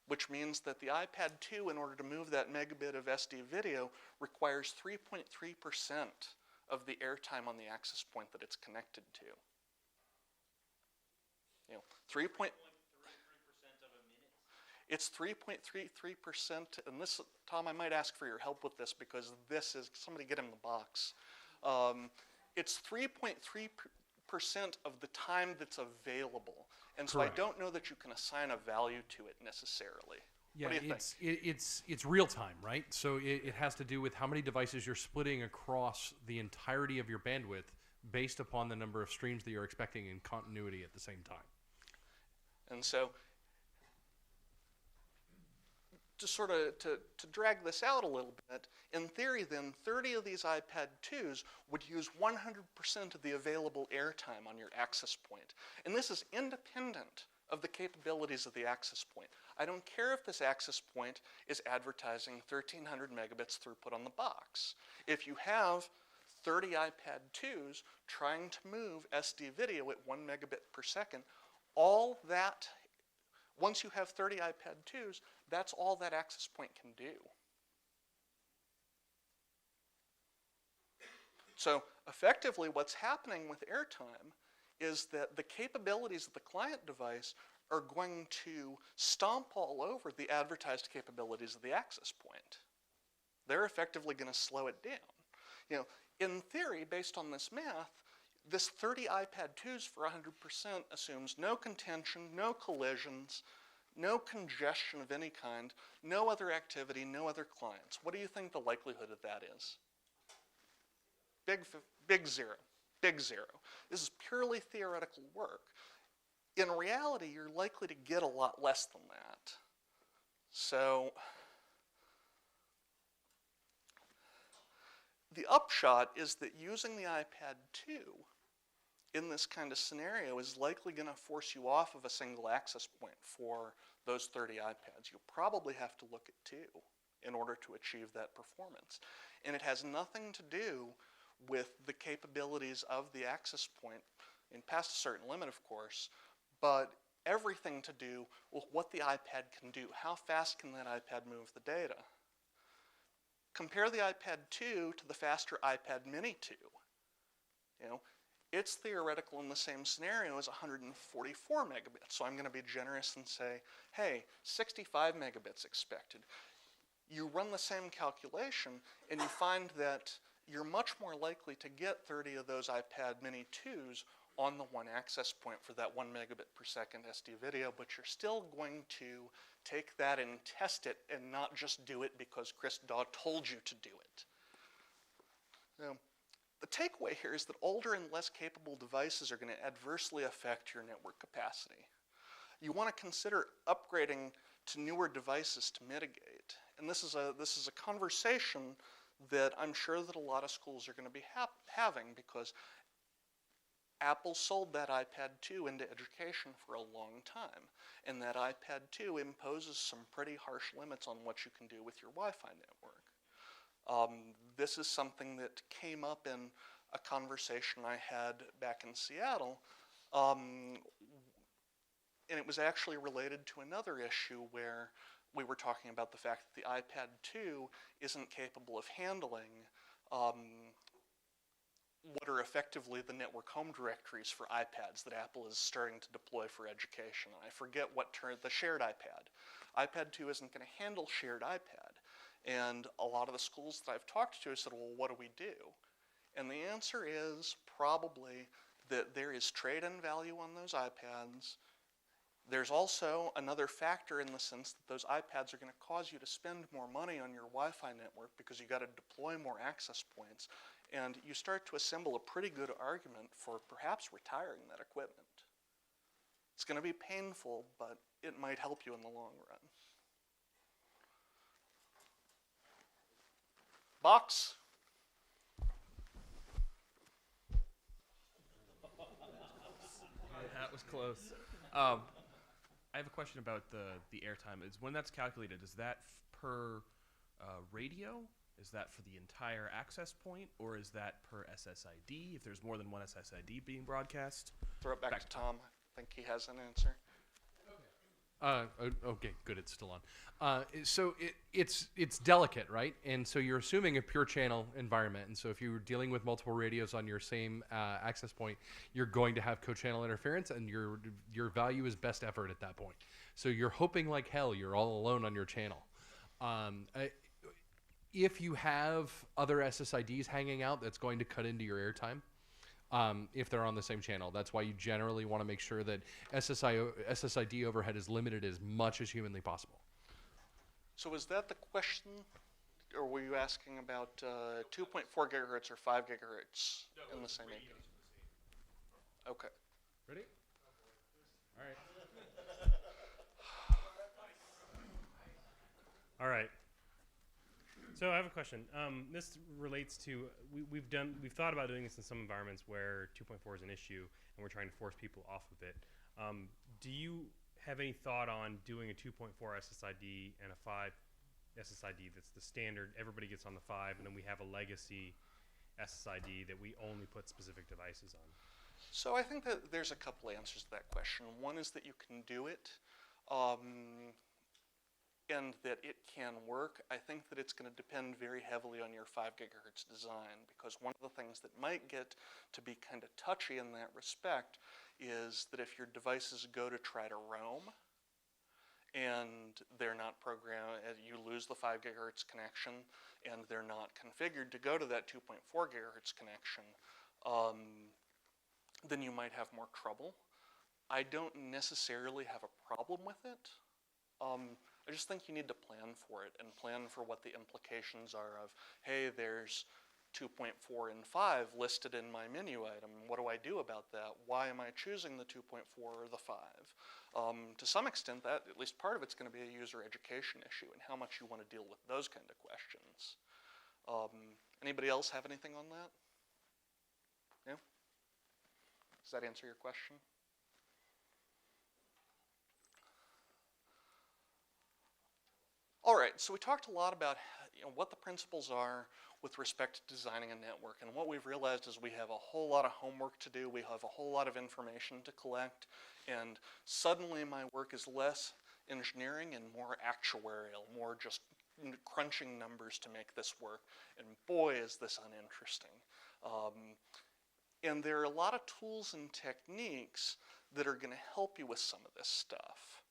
which means that the iPad 2, in order to move that megabit of SD video, requires 3.3% of the airtime on the access point that it's connected to. You know, 3.33% of a minute? It's 3.33%, and this, Tom, I might ask for your help with this because this is, somebody get him the box. It's 3.3% of the time that's available. And so Correct. I don't know that you can assign a value to it necessarily. Yeah, What do you think? it's real time, right? So it has to do with how many devices you're splitting across the entirety of your bandwidth based upon the number of streams that you're expecting in continuity at the same time. And so to sort of to drag this out a little bit, in theory then 30 of these iPad 2s would use 100% of the available airtime on your access point. And this is independent of the capabilities of the access point. I don't care if this access point is advertising 1300 megabits throughput on the box. If you have 30 iPad 2s trying to move SD video at 1 megabit per second, all that, once you have 30 iPad 2s, that's all that access point can do. So effectively what's happening with airtime is that the capabilities of the client device are going to stomp all over the advertised capabilities of the access point. They're effectively going to slow it down. You know, in theory, based on this math, this 30 iPad 2s for 100% assumes no contention, no collisions, no congestion of any kind, no other activity, no other clients. What do you think the likelihood of that is? Big zero. Big zero. This is purely theoretical work. In reality, you're likely to get a lot less than that. So the upshot is that using the iPad 2 in this kind of scenario is likely going to force you off of a single access point for those 30 iPads. You'll probably have to look at 2 in order to achieve that performance. And it has nothing to do with the capabilities of the access point, and past a certain limit, of course, but everything to do with what the iPad can do. How fast can that iPad move the data? Compare the iPad 2 to the faster iPad Mini 2. You know, it's theoretical in the same scenario as 144 megabits. So I'm going to be generous and say, hey, 65 megabits expected. You run the same calculation and you find that you're much more likely to get 30 of those iPad Mini 2s on the one access point for that 1 megabit per second SD video, but you're still going to take that and test it and not just do it because Chris Dawe told you to do it. Now, the takeaway here is that older and less capable devices are going to adversely affect your network capacity. You want to consider upgrading to newer devices to mitigate. And this is a conversation that I'm sure that a lot of schools are going to be having because Apple sold that iPad 2 into education for a long time. And that iPad 2 imposes some pretty harsh limits on what you can do with your Wi-Fi network. This is something that came up in a conversation I had back in Seattle, and it was actually related to another issue where we were talking about the fact that the iPad 2 isn't capable of handling what are effectively the network home directories for iPads that Apple is starting to deploy for education. And I forget what term, the shared iPad. iPad 2 isn't going to handle shared iPad. And a lot of the schools that I've talked to said, well, what do we do? And the answer is probably that there is trade-in value on those iPads. There's also another factor in the sense that those iPads are going to cause you to spend more money on your Wi-Fi network because you got to deploy more access points, and you start to assemble a pretty good argument for perhaps retiring that equipment. It's going to be painful, but it might help you in the long run. Box? That was close. I have a question about the airtime. Is when that's calculated, is that per radio? Is that for the entire access point, or is that per SSID? If there's more than one SSID being broadcast? Throw it back to Tom. I think he has an answer. Okay, good. It's still on. So it's delicate, right? And so you're assuming a pure channel environment. And so if you're dealing with multiple radios on your same access point, you're going to have co-channel interference, and your value is best effort at that point. So you're hoping like hell you're all alone on your channel. If you have other SSIDs hanging out, that's going to cut into your airtime. If they're on the same channel. That's why you generally want to make sure that SSID overhead is limited as much as humanly possible. So is that the question, or were you asking about 2.4 gigahertz or 5 gigahertz in the same AP? Okay. Ready? All right. All right. So I have a question. This relates to we've thought about doing this in some environments where 2.4 is an issue and we're trying to force people off of it. Do you have any thought on doing a 2.4 SSID and a 5 SSID that's the standard? Everybody gets on the 5, and then we have a legacy SSID that we only put specific devices on. So I think that there's a couple answers to that question. One is that you can do it. And that it can work. I think that it's going to depend very heavily on your 5 gigahertz design, because one of the things that might get to be kind of touchy in that respect is that if your devices go to try to roam and they're not programmed, you lose the 5 gigahertz connection and they're not configured to go to that 2.4 gigahertz connection, then you might have more trouble. I don't necessarily have a problem with it. I just think you need to plan for it and plan for what the implications are of, hey, there's 2.4 and 5 listed in my menu item. What do I do about that? Why am I choosing the 2.4 or the 5? To some extent, that at least part of it's going to be a user education issue and how much you want to deal with those kind of questions. Anybody else have anything on that? No? Does that answer your question? All right, so we talked a lot about what the principles are with respect to designing a network, and what we've realized is we have a whole lot of homework to do, we have a whole lot of information to collect, and suddenly my work is less engineering and more actuarial, more just crunching numbers to make this work, and boy is this uninteresting. And there are a lot of tools and techniques that are going to help you with some of this stuff.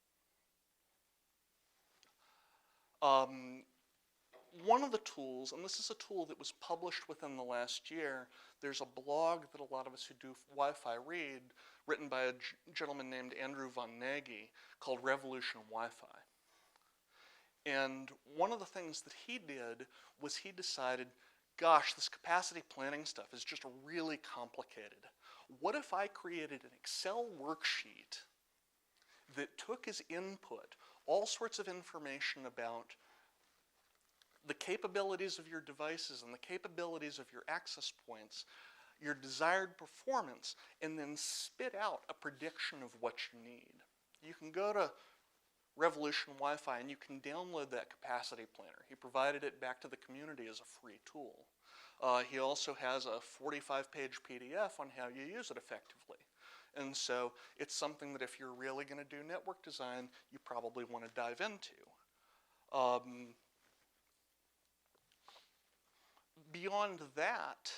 One of the tools, and this is a tool that was published within the last year, there's a blog that a lot of us who do Wi-Fi read, written by a gentleman named Andrew Von Nagy, called Revolution Wi-Fi. And one of the things that he did was he decided, gosh, this capacity planning stuff is just really complicated. What if I created an Excel worksheet that took as input all sorts of information about the capabilities of your devices and the capabilities of your access points, your desired performance, and then spit out a prediction of what you need. You can go to Revolution Wi-Fi and you can download that capacity planner. He provided it back to the community as a free tool. He also has a 45-page PDF on how you use it effectively. And so it's something that if you're really going to do network design, you probably want to dive into. Beyond that,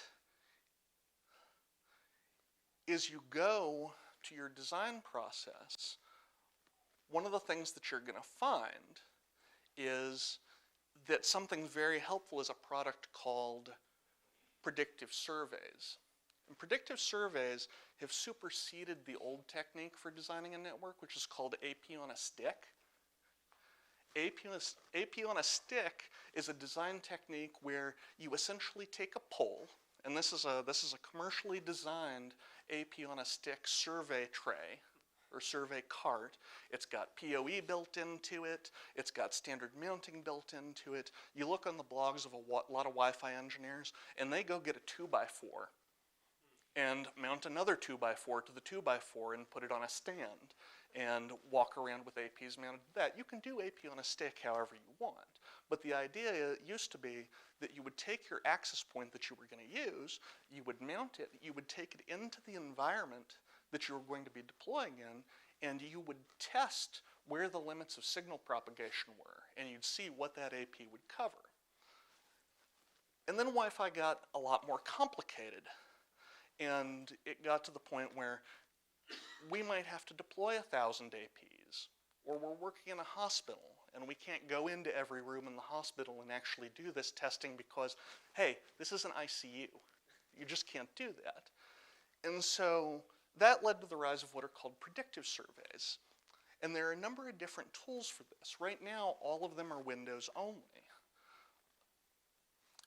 as you go to your design process, one of the things that you're going to find is that something very helpful is a product called predictive surveys. And predictive surveys have superseded the old technique for designing a network, which is called AP on a stick. AP on a stick is a design technique where you essentially take a pole, and this is a commercially designed AP on a stick survey tray or survey cart. It's got PoE built into it. It's got standard mounting built into it. You look on the blogs of a lot of Wi-Fi engineers, and they go get a 2x4 and mount another 2x4 to the 2x4 and put it on a stand and walk around with APs mounted to that. You can do AP on a stick however you want, but the idea used to be that you would take your access point that you were going to use, you would mount it, you would take it into the environment that you were going to be deploying in, and you would test where the limits of signal propagation were, and you'd see what that AP would cover. And then Wi-Fi got a lot more complicated, and it got to the point where we might have to deploy 1,000 APs, or we're working in a hospital and we can't go into every room in the hospital and actually do this testing because, hey, this is an ICU. You just can't do that. And so that led to the rise of what are called predictive surveys. And there are a number of different tools for this. Right now, all of them are Windows only.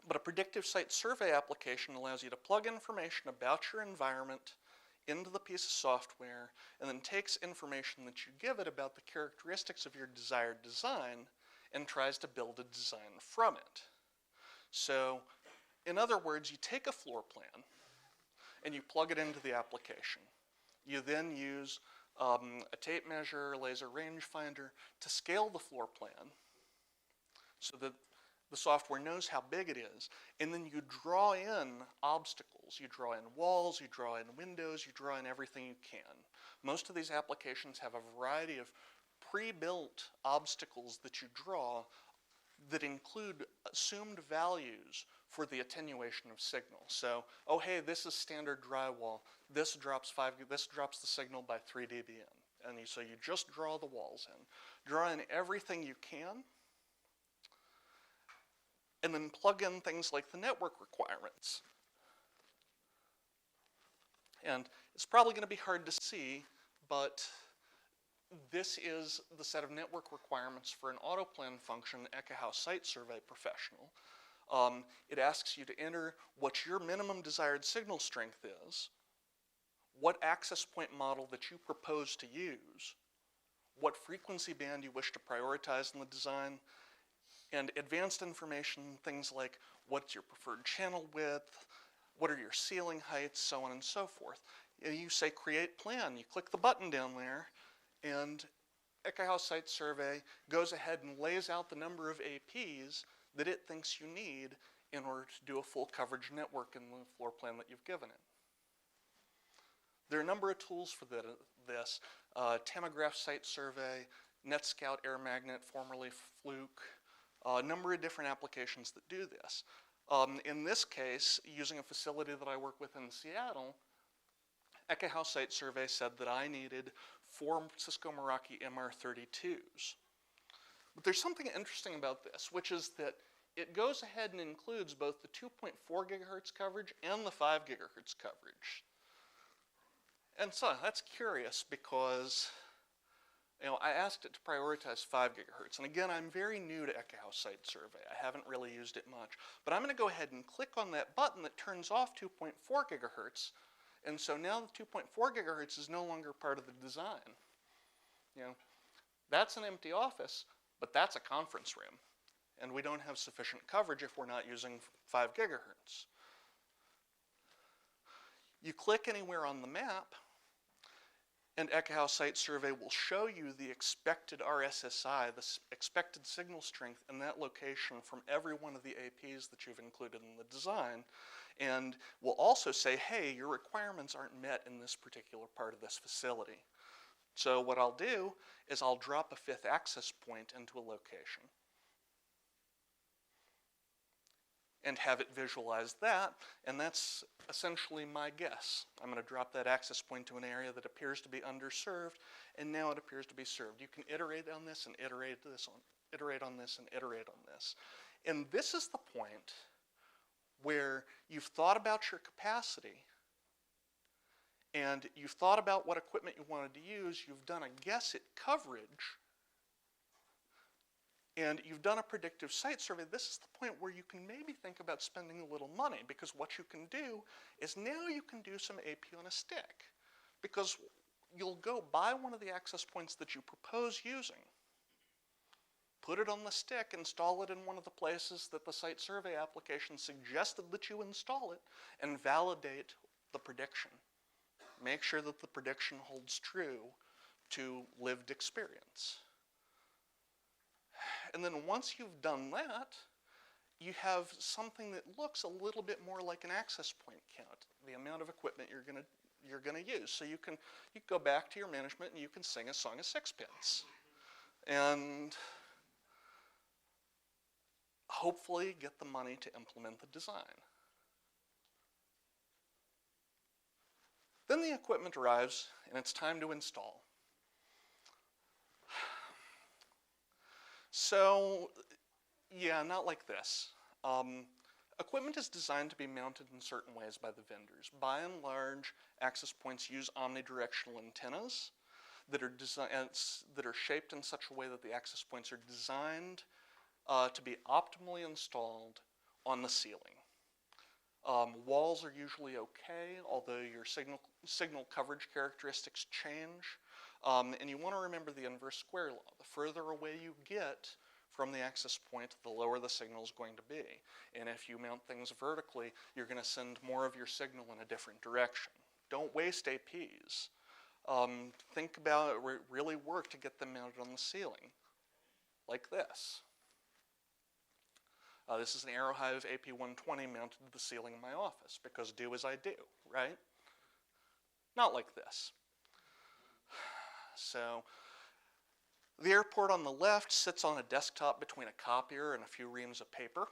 But a predictive site survey application allows you to plug information about your environment into the piece of software, and then takes information that you give it about the characteristics of your desired design and tries to build a design from it. So, in other words, you take a floor plan and you plug it into the application. You then use a tape measure, laser rangefinder to scale the floor plan so that the software knows how big it is, and then you draw in obstacles. You draw in walls, you draw in windows, you draw in everything you can. Most of these applications have a variety of pre-built obstacles that you draw that include assumed values for the attenuation of signal. So, oh hey, this is standard drywall. This drops the signal by 3 dBm. And so you just draw the walls in. Draw in everything you can, and then plug in things like the network requirements. And it's probably going to be hard to see, but this is the set of network requirements for an autoplan function, Ekahau Site Survey Professional. It asks you to enter what your minimum desired signal strength is, what access point model that you propose to use, what frequency band you wish to prioritize in the design, and advanced information, things like what's your preferred channel width, what are your ceiling heights, so on and so forth. And you say create plan, you click the button down there, and Ekahau Site Survey goes ahead and lays out the number of APs that it thinks you need in order to do a full coverage network in the floor plan that you've given it. There are a number of tools for this. Tamograph Site Survey, NetScout Air Magnet, formerly Fluke, a number of different applications that do this. In this case, using a facility that I work with in Seattle, Ekahau Site Survey said that I needed 4 Cisco Meraki MR32s. But there's something interesting about this, which is that it goes ahead and includes both the 2.4 gigahertz coverage and the 5 gigahertz coverage. And so that's curious because I asked it to prioritize 5 gigahertz. And again, I'm very new to Ekahau Site Survey. I haven't really used it much. But I'm going to go ahead and click on that button that turns off 2.4 gigahertz. And so now the 2.4 gigahertz is no longer part of the design. That's an empty office, but that's a conference room. And we don't have sufficient coverage if we're not using 5 gigahertz. You click anywhere on the map, and Ekahau Site Survey will show you the expected RSSI, the expected signal strength in that location from every one of the APs that you've included in the design, and will also say, hey, your requirements aren't met in this particular part of this facility. So what I'll do is I'll drop a 5th access point into a location and have it visualize that, and that's essentially my guess. I'm going to drop that access point to an area that appears to be underserved, and now it appears to be served. You can iterate on this and iterate on this and iterate on this. And this is the point where you've thought about your capacity, and you've thought about what equipment you wanted to use, you've done a guess at coverage, and you've done a predictive site survey, this is the point where you can maybe think about spending a little money, because what you can do is now you can do some AP on a stick, because you'll go buy one of the access points that you propose using, put it on the stick, install it in one of the places that the site survey application suggested that you install it, and validate the prediction. Make sure that the prediction holds true to lived experience. And then once you've done that, you have something that looks a little bit more like an access point count, the amount of equipment you're gonna use. So you can go back to your management and you can sing a song of sixpence. And hopefully get the money to implement the design. Then the equipment arrives and it's time to install. So, yeah, not like this. Equipment is designed to be mounted in certain ways by the vendors. By and large, access points use omnidirectional antennas that are shaped in such a way that the access points are designed to be optimally installed on the ceiling. Walls are usually okay, although your signal coverage characteristics change. And you want to remember the inverse square law. The further away you get from the access point, the lower the signal is going to be. And if you mount things vertically, you're going to send more of your signal in a different direction. Don't waste APs. Think about it, really work to get them mounted on the ceiling, like this. This is an Aerohive AP120 mounted to the ceiling of my office, because do as I do, right? Not like this. So, the airport on the left sits on a desktop between a copier and a few reams of paper.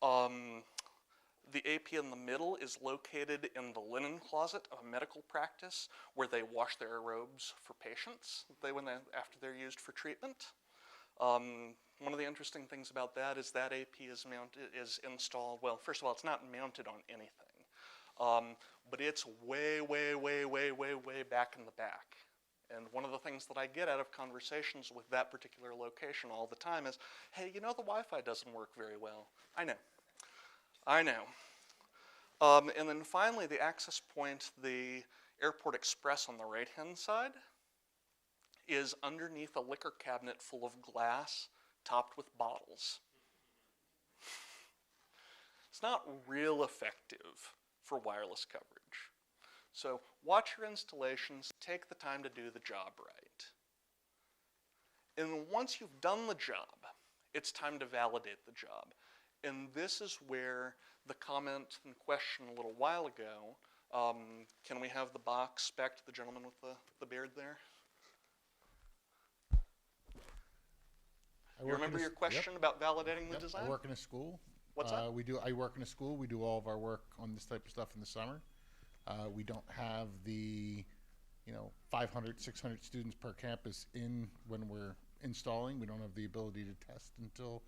The AP in the middle is located in the linen closet of a medical practice where they wash their robes for patients after they're used for treatment. One of the interesting things about that is that AP is installed, well, first of all, it's not mounted on anything, but it's way, way, way, way, way, way back in the back. And one of the things that I get out of conversations with that particular location all the time is, hey, you know, the Wi-Fi doesn't work very well. I know. And then finally, the access point, the Airport Express on the right-hand side, is underneath a liquor cabinet full of glass topped with bottles. It's not real effective for wireless coverage. So watch your installations, take the time to do the job right. And once you've done the job, it's time to validate the job. And this is where the comment and question a little while ago, can we have the box spec, the gentleman with the beard there? You remember your question about validating the design? I work in a school. What's that? I work in a school. We do all of our work on this type of stuff in the summer. We don't have the, 500, 600 students per campus in when we're installing. We don't have the ability to test until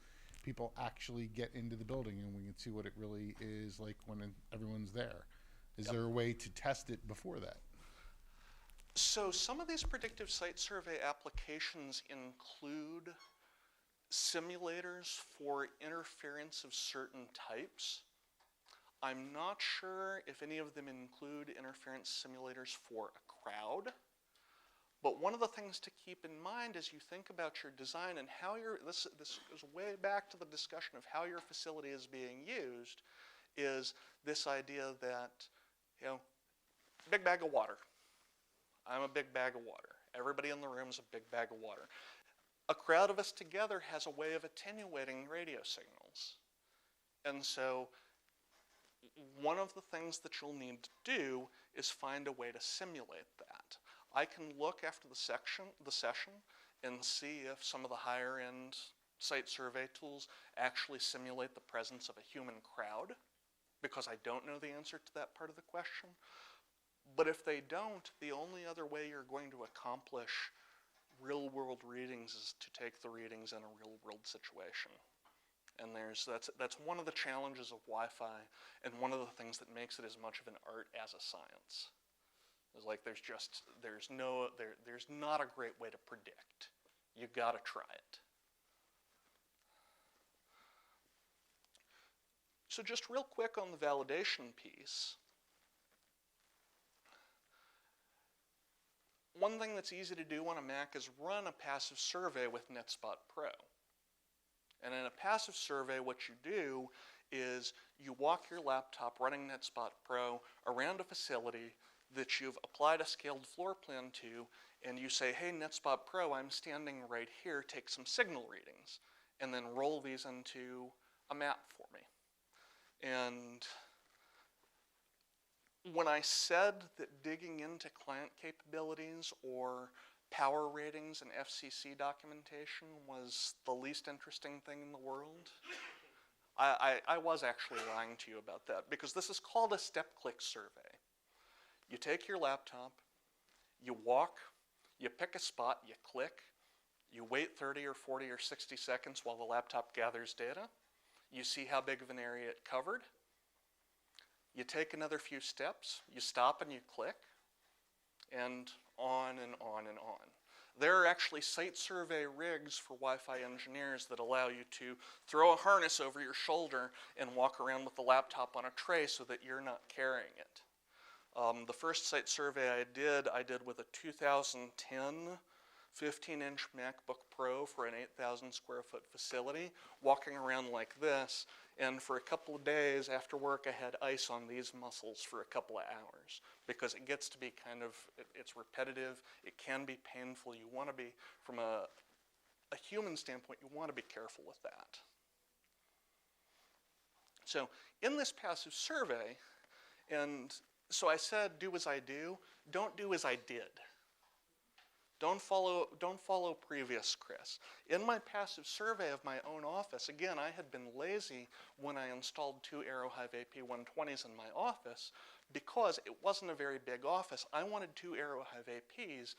people actually get into the building and we can see what it really is like when everyone's there. Is there a way to test it before that? So some of these predictive site survey applications include simulators for interference of certain types. I'm not sure if any of them include interference simulators for a crowd, but one of the things to keep in mind as you think about your design and how this goes way back to the discussion of how your facility is being used, is this idea that, big bag of water. I'm a big bag of water. Everybody in the room is a big bag of water. A crowd of us together has a way of attenuating radio signals. And so one of the things that you'll need to do is find a way to simulate that. I can look after the session and see if some of the higher end site survey tools actually simulate the presence of a human crowd, because I don't know the answer to that part of the question. But if they don't, the only other way you're going to accomplish real world readings is to take the readings in a real world situation. And that's one of the challenges of Wi-Fi and one of the things that makes it as much of an art as a science. It's like there's not a great way to predict. You got to try it. So just real quick on the validation piece. One thing that's easy to do on a Mac is run a passive survey with NetSpot Pro. And in a passive survey, what you do is you walk your laptop running NetSpot Pro around a facility that you've applied a scaled floor plan to, and you say, hey, NetSpot Pro, I'm standing right here, take some signal readings, and then roll these into a map for me. And when I said that digging into client capabilities or power ratings and FCC documentation was the least interesting thing in the world, I was actually lying to you about that, because this is called a step-click survey. You take your laptop, you walk, you pick a spot, you click, you wait 30 or 40 or 60 seconds while the laptop gathers data, you see how big of an area it covered, you take another few steps, you stop and you click, and on and on and on. There are actually site survey rigs for Wi-Fi engineers that allow you to throw a harness over your shoulder and walk around with the laptop on a tray so that you're not carrying it. The first site survey I did with a 2010 15-inch MacBook Pro for an 8,000 square foot facility, walking around like this, and for a couple of days after work I had ice on these muscles for a couple of hours, because it gets to be kind of, it's repetitive, it can be painful. You want to be, from a human standpoint, you want to be careful with that. So in this passive survey, and so I said, do as I do, don't do as I did. Don't follow previous Chris. In my passive survey of my own office, again, I had been lazy when I installed 2 AeroHive AP120s in my office because it wasn't a very big office. I wanted 2 AeroHive APs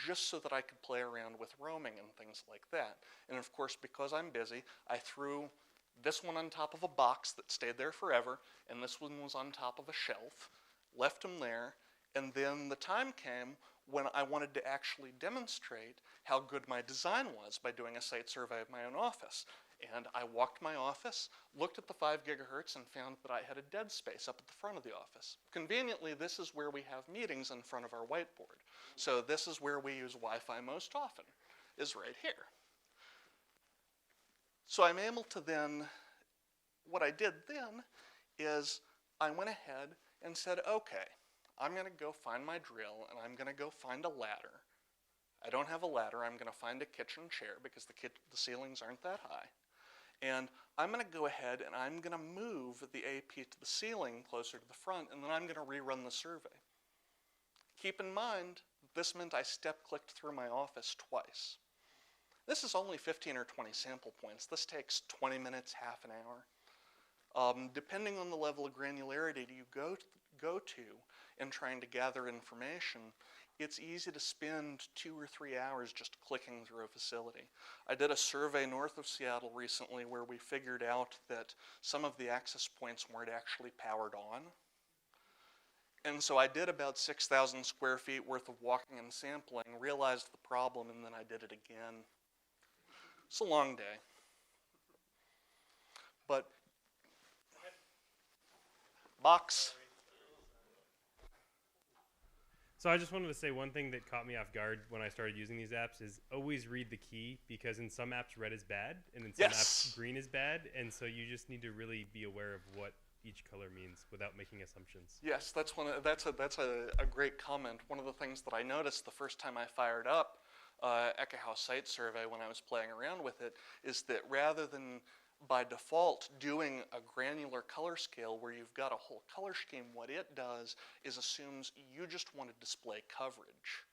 just so that I could play around with roaming and things like that. And of course, because I'm busy, I threw this one on top of a box that stayed there forever, and this one was on top of a shelf, left them there, and then the time came when I wanted to actually demonstrate how good my design was by doing a site survey of my own office. And I walked my office, looked at the 5 gigahertz, and found that I had a dead space up at the front of the office. Conveniently, this is where we have meetings in front of our whiteboard. So this is where we use Wi-Fi most often, is right here. So I'm able to then, what I did then is I went ahead and said, okay, I'm going to go find my drill, and I'm going to go find a ladder. I don't have a ladder. I'm going to find a kitchen chair because the ceilings aren't that high. And I'm going to go ahead and I'm going to move the AP to the ceiling closer to the front, and then I'm going to rerun the survey. Keep in mind, this meant I step-clicked through my office twice. This is only 15 or 20 sample points. This takes 20 minutes, half an hour. Depending on the level of granularity you go to in trying to gather information, it's easy to spend 2 or 3 hours just clicking through a facility. I did a survey north of Seattle recently where we figured out that some of the access points weren't actually powered on. And so I did about 6,000 square feet worth of walking and sampling, realized the problem, and then I did it again. It's a long day. But box. So I just wanted to say one thing that caught me off guard when I started using these apps is always read the key, because in some apps red is bad and in some apps green is bad, and so you just need to really be aware of what each color means without making assumptions. Yes, that's a great comment. One of the things that I noticed the first time I fired up Ekahau Site Survey when I was playing around with it is that rather than by default doing a granular color scale where you've got a whole color scheme, what it does is assumes you just want to display coverage.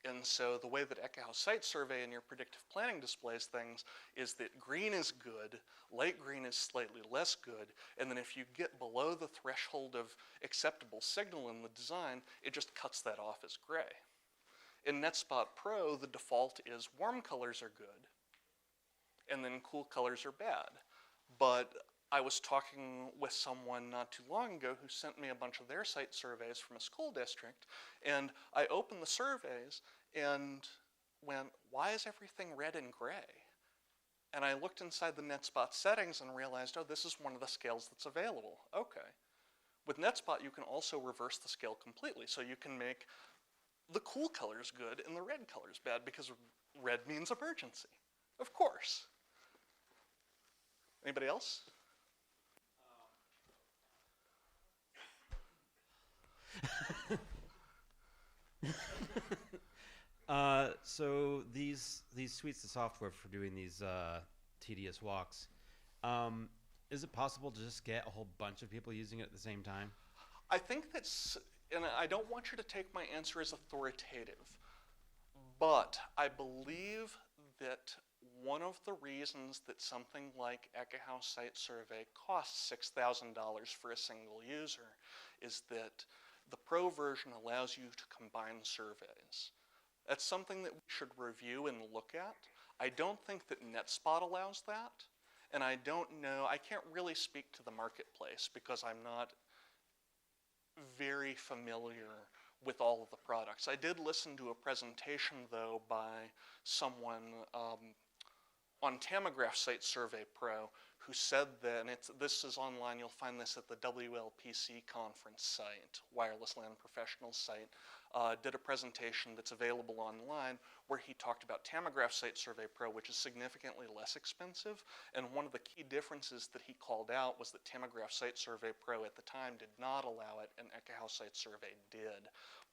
And so the way that Ekahau Site Survey in your predictive planning displays things is that green is good, light green is slightly less good, and then if you get below the threshold of acceptable signal in the design, it just cuts that off as gray. In NetSpot Pro, the default is warm colors are good, and then cool colors are bad. But I was talking with someone not too long ago who sent me a bunch of their site surveys from a school district, and I opened the surveys and went, why is everything red and gray? And I looked inside the NetSpot settings and realized, oh, this is one of the scales that's available. Okay. With NetSpot, you can also reverse the scale completely, so you can make the cool colors good and the red colors bad, because red means emergency, of course. Anybody else? So these suites of software for doing these tedious walks, is it possible to just get a whole bunch of people using it at the same time? I think that's, and I don't want you to take my answer as authoritative, but I believe that one of the reasons that something like Ekahau Site Survey costs $6,000 for a single user is that the Pro version allows you to combine surveys. That's something that we should review and look at. I don't think that NetSpot allows that, and I don't know, I can't really speak to the marketplace because I'm not very familiar with all of the products. I did listen to a presentation, though, by someone on Tamagraph Site Survey Pro who said that, and this is online, you'll find this at the WLPC conference site, Wireless LAN Professionals site, did a presentation that's available online where he talked about Tamagraph Site Survey Pro, which is significantly less expensive, and one of the key differences that he called out was that Tamagraph Site Survey Pro at the time did not allow it, and Ekahau Site Survey did.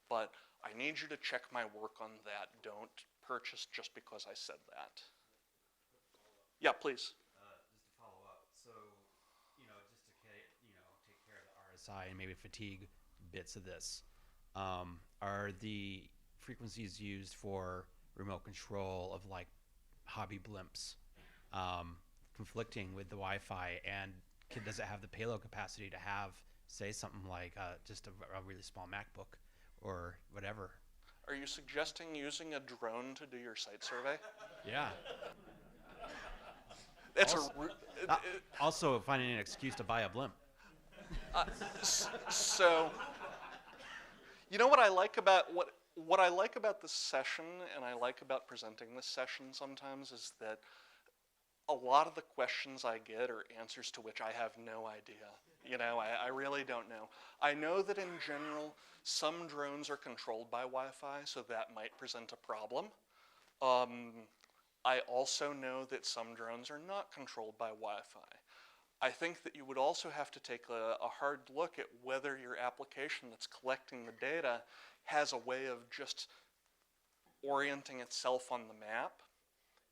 But I need you to check my work on that. Don't purchase just because I said that. Yeah, please. Just to follow up, so just to take care of the RSI and maybe fatigue bits of this, are the frequencies used for remote control of like hobby blimps conflicting with the Wi-Fi, and does it have the payload capacity to have, say, something like just a really small MacBook or whatever? Are you suggesting using a drone to do your site survey? Yeah. That's Also finding an excuse to buy a blimp. So, you know what I like about what I like about this session, and I like about presenting this session sometimes, is that a lot of the questions I get are answers to which I have no idea. I really don't know. I know that in general, some drones are controlled by Wi-Fi, so that might present a problem. I also know that some drones are not controlled by Wi-Fi. I think that you would also have to take a hard look at whether your application that's collecting the data has a way of just orienting itself on the map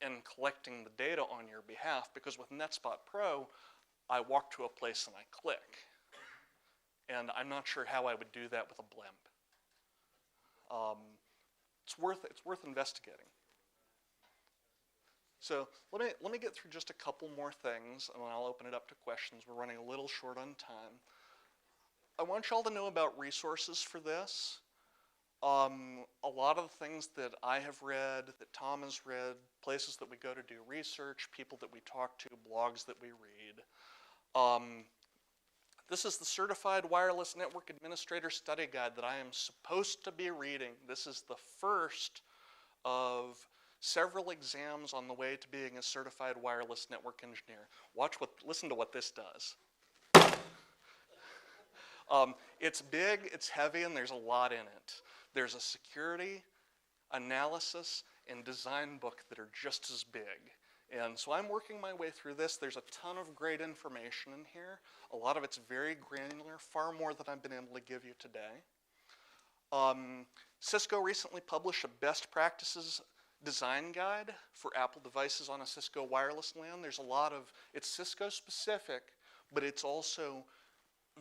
and collecting the data on your behalf, because with NetSpot Pro, I walk to a place and I click. And I'm not sure how I would do that with a blimp. It's worth investigating. So let me get through just a couple more things, and then I'll open it up to questions. We're running a little short on time. I want y'all to know about resources for this. A lot of the things that I have read, that Tom has read, places that we go to do research, people that we talk to, blogs that we read. This is the Certified Wireless Network Administrator Study Guide that I am supposed to be reading. This is the first of several exams on the way to being a certified wireless network engineer. Listen to what this does. It's big, it's heavy, and there's a lot in it. There's a security, analysis, and design book that are just as big. And so I'm working my way through this. There's a ton of great information in here. A lot of it's very granular, far more than I've been able to give you today. Cisco recently published a best practices design guide for Apple devices on a Cisco wireless LAN. There's a lot of, it's Cisco specific, but it's also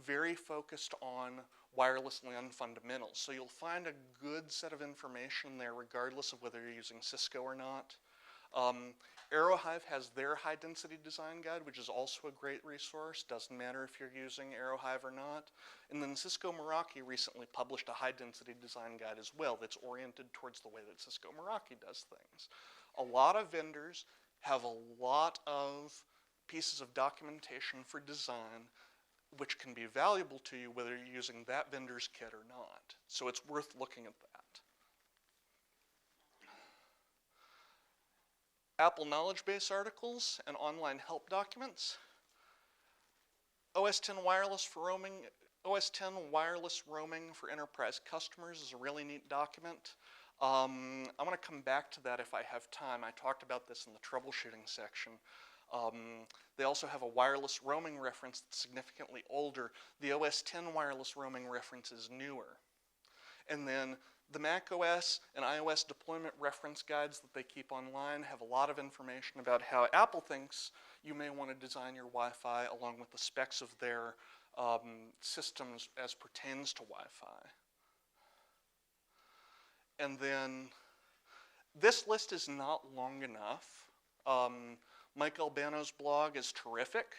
very focused on wireless LAN fundamentals. So you'll find a good set of information there regardless of whether you're using Cisco or not. Aerohive has their high density design guide, which is also a great resource. Doesn't matter if you're using Aerohive or not. And then Cisco Meraki recently published a high density design guide as well that's oriented towards the way that Cisco Meraki does things. A lot of vendors have a lot of pieces of documentation for design which can be valuable to you whether you're using that vendor's kit or not. So it's worth looking at that. Apple knowledge base articles and online help documents. OS 10 wireless roaming for enterprise customers is a really neat document. I'm going to come back to that if I have time. I talked about this in the troubleshooting section. They also have a wireless roaming reference that's significantly older. The OS 10 wireless roaming reference is newer. And then the Mac OS and iOS deployment reference guides that they keep online have a lot of information about how Apple thinks you may want to design your Wi-Fi along with the specs of their systems as pertains to Wi-Fi. And then this list is not long enough. Mike Albano's blog is terrific.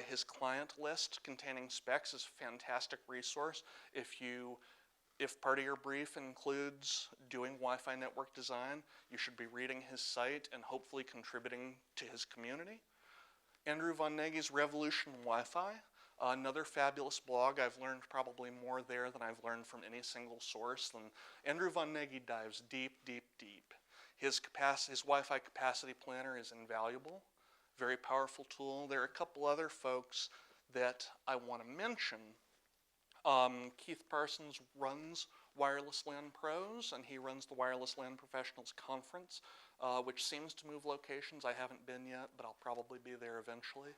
His client list containing specs is a fantastic resource. If part of your brief includes doing Wi-Fi network design, you should be reading his site and hopefully contributing to his community. Andrew Von Nagy's Revolution Wi-Fi, another fabulous blog. I've learned probably more there than I've learned from any single source. And Andrew Von Nagy dives deep, deep, deep. His Wi-Fi capacity planner is invaluable, very powerful tool. There are a couple other folks that I want to mention. Keith Parsons runs Wireless LAN Pros, and he runs the Wireless LAN Professionals Conference, which seems to move locations. I haven't been yet, but I'll probably be there eventually.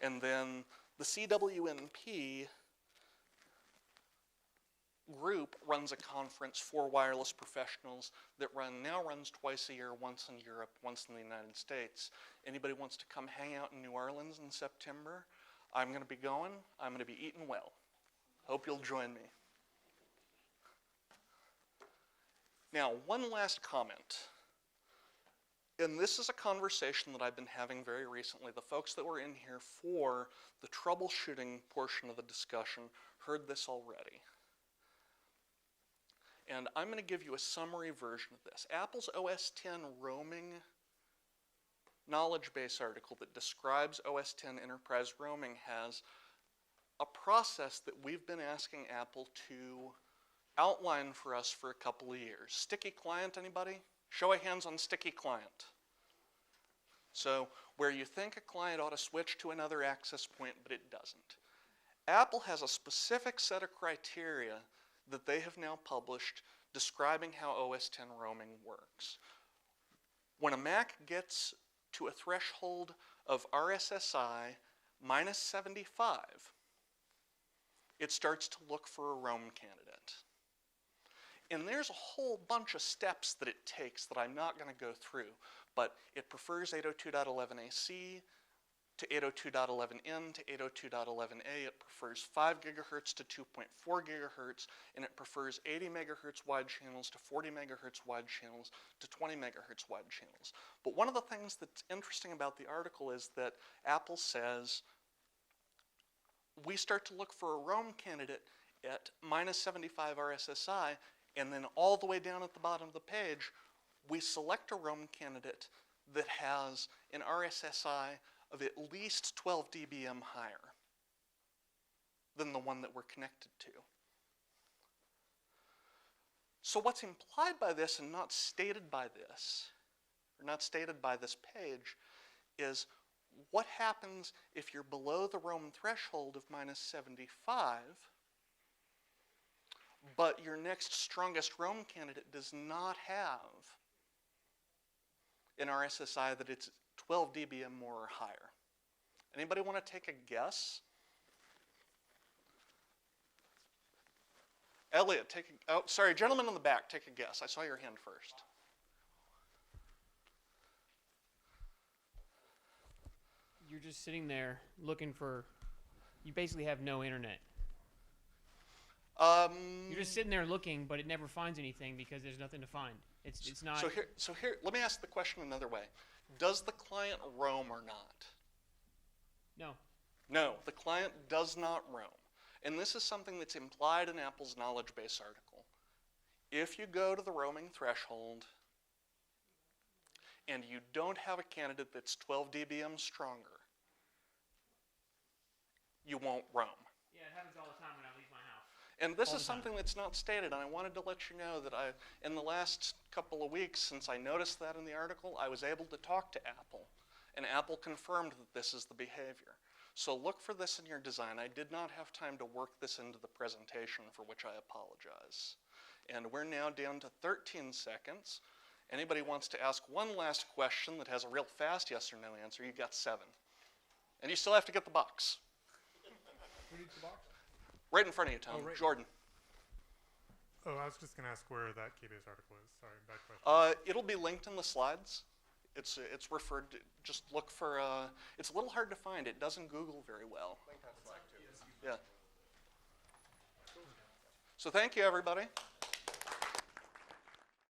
And then the CWNP group runs a conference for wireless professionals that now runs twice a year, once in Europe, once in the United States. Anybody wants to come hang out in New Orleans in September? I'm going to be going. I'm going to be eating well. Hope you'll join me. Now, one last comment. And this is a conversation that I've been having very recently. The folks that were in here for the troubleshooting portion of the discussion heard this already. And I'm going to give you a summary version of this. Apple's OS 10 roaming knowledge base article that describes OS 10 enterprise roaming has a process that we've been asking Apple to outline for us for a couple of years. Sticky client, anybody? Show of hands on sticky client. So where you think a client ought to switch to another access point, but it doesn't. Apple has a specific set of criteria that they have now published describing how OS 10 roaming works. When a Mac gets to a threshold of RSSI minus 75, it starts to look for a roam candidate. And there's a whole bunch of steps that it takes that I'm not going to go through, but it prefers 802.11ac to 802.11n to 802.11a. It prefers 5 gigahertz to 2.4 gigahertz, and it prefers 80 megahertz wide channels to 40 megahertz wide channels to 20 megahertz wide channels. But one of the things that's interesting about the article is that Apple says we start to look for a roam candidate at minus 75 RSSI, and then all the way down at the bottom of the page, we select a roam candidate that has an RSSI of at least 12 dBm higher than the one that we're connected to. So what's implied by this and not stated by this, or not stated by this page, is what happens if you're below the roam threshold of minus 75, but your next strongest roam candidate does not have an RSSI that it's 12 dBm more or higher. Anybody want to take a guess? Elliot, gentleman in the back, take a guess. I saw your hand first. You're just sitting there looking for, you basically have no internet. You're just sitting there looking, but it never finds anything because there's nothing to find. It's not. So here, let me ask the question another way. Does the client roam or not? No. No, the client does not roam. And this is something that's implied in Apple's knowledge base article. If you go to the roaming threshold and you don't have a candidate that's 12 dBm stronger, you won't roam. Yeah, it happens all the time when I leave my house. And this All is the time. something that's not stated, and I wanted to let you know that in the last couple of weeks, since I noticed that in the article, I was able to talk to Apple, and Apple confirmed that this is the behavior. So look for this in your design. I did not have time to work this into the presentation, for which I apologize. And we're now down to 13 seconds. Anybody wants to ask one last question that has a real fast yes or no answer, you got 7. And you still have to get the box. Who needs the box? Right in front of you, Tom. Oh, right. Jordan. Oh, I was just going to ask where that KBS article is. Sorry, bad question. It'll be linked in the slides. It's referred to, just look for, it's a little hard to find. It doesn't Google very well. Yeah. So thank you, everybody.